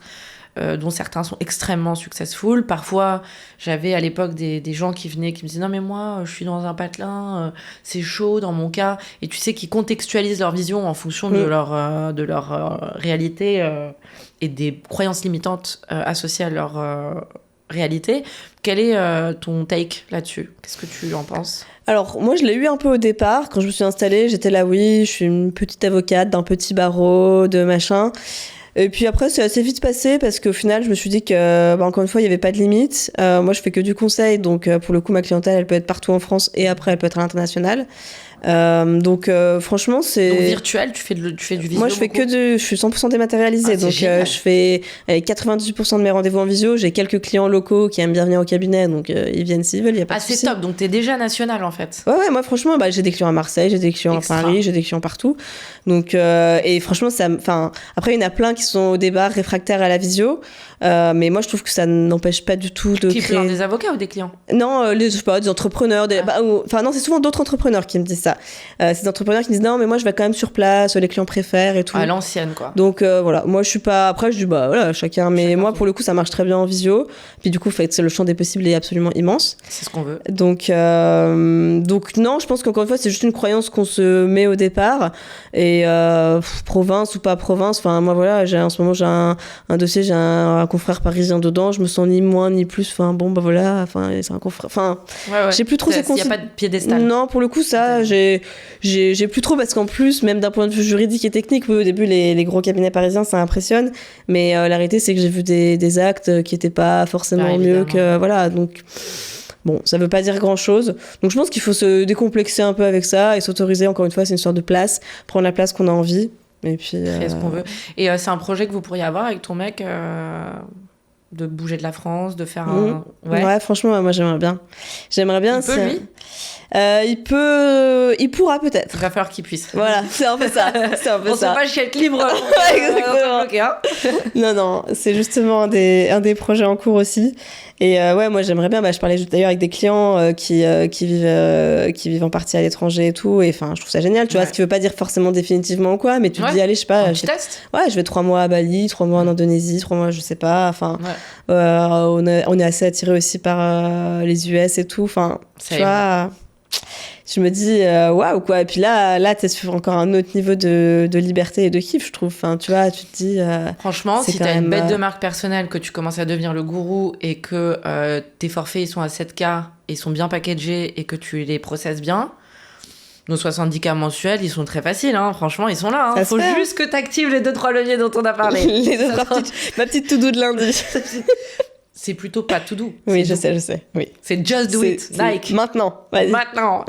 dont certains sont extrêmement successful. Parfois, j'avais à l'époque des gens qui venaient, qui me disaient non mais moi je suis dans un patelin, c'est chaud dans mon cas, et tu sais, qui contextualisent leur vision en fonction de leur réalité et des croyances limitantes associées à leur réalité. Quel est ton take là-dessus? Qu'est-ce que tu en penses? Alors, moi, je l'ai eu un peu au départ. Quand je me suis installée, j'étais là, oui, je suis une petite avocate d'un petit barreau, de machin. Et puis après, c'est assez vite passé parce qu'au final, je me suis dit que, encore une fois, il n'y avait pas de limite. Moi, je fais que du conseil. Donc, pour le coup, ma clientèle, elle peut être partout en France et après, elle peut être à l'international. Franchement, c'est... Donc, virtuel, tu fais du visio? Moi, je suis 100% dématérialisée. Donc, je fais 98% de mes rendez-vous en visio. J'ai quelques clients locaux qui aiment bien venir au cabinet. Donc, ils viennent s'ils veulent, il n'y a pas de souci. C'est top. Donc, t'es déjà national, en fait. Ouais, moi, franchement, j'ai des clients à Marseille, j'ai des clients à Paris, j'ai des clients partout. Donc, et franchement, après, il y en a plein qui sont au départ réfractaires à la visio. Mais moi, je trouve que ça n'empêche pas du tout de créer... Des avocats ou des clients? Non, je sais pas, des entrepreneurs. Non, c'est souvent d'autres entrepreneurs qui me disent ça. C'est des entrepreneurs qui me disent non, mais moi, je vais quand même sur place, les clients préfèrent et tout. À l'ancienne, quoi. Donc, voilà. Moi, je suis pas... Après, je dis, voilà, chacun. Mais moi, pour le coup, ça marche très bien en visio. Puis, du coup, le champ des possibles est absolument immense. C'est ce qu'on veut. Donc, non, je pense qu'encore une fois, c'est juste une croyance qu'on se met au départ. Et province ou pas province, enfin, moi, voilà, en ce moment, j'ai un dossier, j'ai un confrère parisien dedans, je me sens ni moins ni plus, enfin bon bah voilà, enfin c'est un confrère, enfin j'ai plus trop cette il y a pas de piédestal. Non, pour le coup ça j'ai plus trop, parce qu'en plus même d'un point de vue juridique et technique, oui, au début les gros cabinets parisiens ça impressionne, mais la réalité c'est que j'ai vu des actes qui étaient pas forcément mieux que voilà, donc bon, ça veut pas dire grand-chose. Donc je pense qu'il faut se décomplexer un peu avec ça et s'autoriser, encore une fois, c'est une histoire de place, prendre la place qu'on a envie. Et puis créer ce qu'on veut. Et c'est un projet que vous pourriez avoir avec ton mec, de bouger de la France, de faire un... Ouais, franchement, moi j'aimerais bien. Il peut, lui il pourra peut-être. Il va falloir qu'il puisse. Voilà, c'est un peu ça. On sait pas chier être libre. Exactement. Non, c'est justement un des projets en cours aussi. Et moi j'aimerais bien. Je parlais d'ailleurs avec des clients qui vivent en partie à l'étranger et tout. Et enfin, je trouve ça génial. Tu vois, ce qui veut pas dire forcément définitivement ou quoi, mais tu te dis, allez, je sais pas. Tu testes. Ouais, je vais 3 mois à Bali, 3 mois en Indonésie, 3 mois, je sais pas. Enfin, on est assez attiré aussi par les US et tout. Enfin, tu vois. Je me dis waouh quoi, et puis là t'es sur encore un autre niveau de liberté et de kiff, je trouve. Enfin, tu vois, tu te dis franchement, si t'as une bête de marque personnelle, que tu commences à devenir le gourou et que tes forfaits ils sont à 7K, ils sont bien packagés et que tu les processes bien, nos 70K mensuels ils sont très faciles, hein. Franchement ils sont là, hein. Faut juste que t'actives les 2-3 leviers dont on a parlé. Ma petite to-do de lundi. C'est plutôt pas tout doux. Oui, je sais. Oui. C'est just do it, Nike. Maintenant. Vas-y. Maintenant.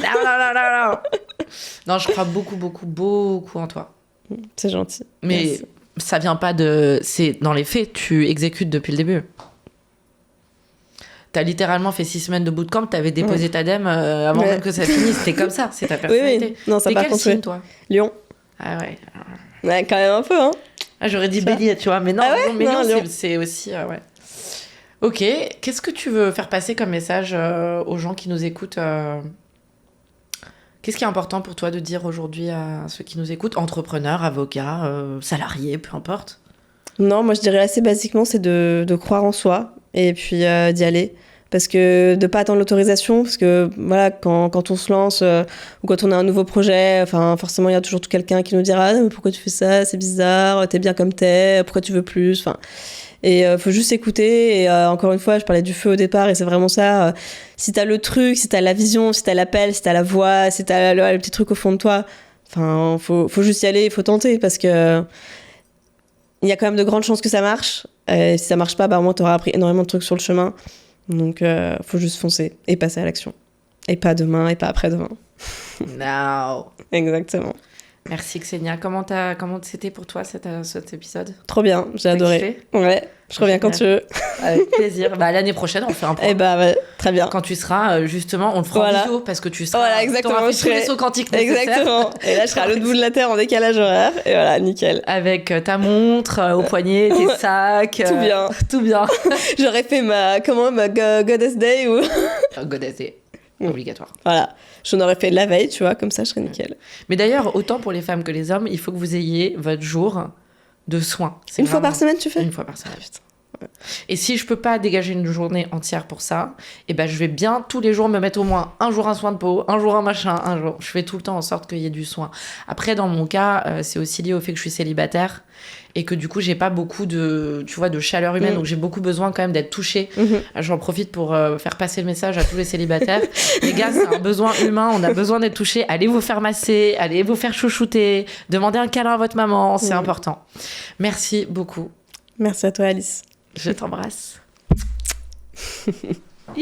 Non, je crois beaucoup en toi. C'est gentil. Mais merci. Ça vient pas de... C'est dans les faits, tu exécutes depuis le début. T'as littéralement fait 6 semaines de bootcamp, t'avais déposé ta DEM avant même que ça finisse. C'était comme ça, c'est ta personnalité. Oui. Non, ça t'es par quel contre, signe, toi? Lion. Ah ouais. Ouais, quand même un peu, hein. Ah, j'aurais dit Bélier, tu vois, mais non, mais non, Lion. c'est aussi... ouais. Ok, qu'est-ce que tu veux faire passer comme message aux gens qui nous écoutent Qu'est-ce qui est important pour toi de dire aujourd'hui à ceux qui nous écoutent, entrepreneurs, avocats, salariés, peu importe? Non, moi je dirais assez basiquement, c'est de croire en soi et puis d'y aller. Parce que de pas attendre l'autorisation, parce que voilà, quand on se lance ou quand on a un nouveau projet, enfin forcément il y a toujours quelqu'un qui nous dira ah, mais pourquoi tu fais ça, c'est bizarre, t'es bien comme t'es, pourquoi tu veux plus, enfin. Et faut juste écouter. Et encore une fois, je parlais du feu au départ, et c'est vraiment ça. Si t'as le truc, si t'as la vision, si t'as l'appel, si t'as la voix, si t'as le petit truc au fond de toi, enfin, faut juste y aller, il faut tenter, parce que il y a quand même de grandes chances que ça marche. Si ça marche pas, bah, au moins, t'auras appris énormément de trucs sur le chemin. Donc, faut juste foncer et passer à l'action. Et pas demain et pas après-demain. Now. Exactement. Merci Xenia. Comment c'était pour toi cet épisode? Trop bien, j'ai adoré. Kiffé? Ouais, je reviens quand tu veux. Avec plaisir. Bah, l'année prochaine, on fait un point. Eh bah, ouais, très bien. Quand tu seras, justement, on le fera en vidéo parce que tu seras. Voilà, exactement. T'auras fait tous les sauts quantiques nécessaires. Exactement. Et là, je serai à l'autre bout de la Terre en décalage horaire. Et voilà, nickel. Avec ta montre au poignet, tes sacs. Tout bien. Tout bien. J'aurais fait ma Goddess Day ou. Goddess Day. Obligatoire. Voilà. J'en aurais fait la veille, tu vois, comme ça, je serais nickel. Mais d'ailleurs, autant pour les femmes que les hommes, il faut que vous ayez votre jour de soins. Une fois par semaine, tu fais? Une fois par semaine. Ouais. Et si je peux pas dégager une journée entière pour ça, eh ben je vais bien tous les jours me mettre au moins un jour un soin de peau, un jour un machin, un jour. Je fais tout le temps en sorte qu'il y ait du soin. Après, dans mon cas, c'est aussi lié au fait que je suis célibataire et que du coup, j'ai pas beaucoup de chaleur humaine, donc j'ai beaucoup besoin quand même d'être touchée. J'en profite pour faire passer le message à tous les célibataires. Les gars, c'est un besoin humain, on a besoin d'être touchés. Allez vous faire masser, allez vous faire chouchouter, demandez un câlin à votre maman, c'est important. Merci beaucoup. Merci à toi, Alice. Je t'embrasse.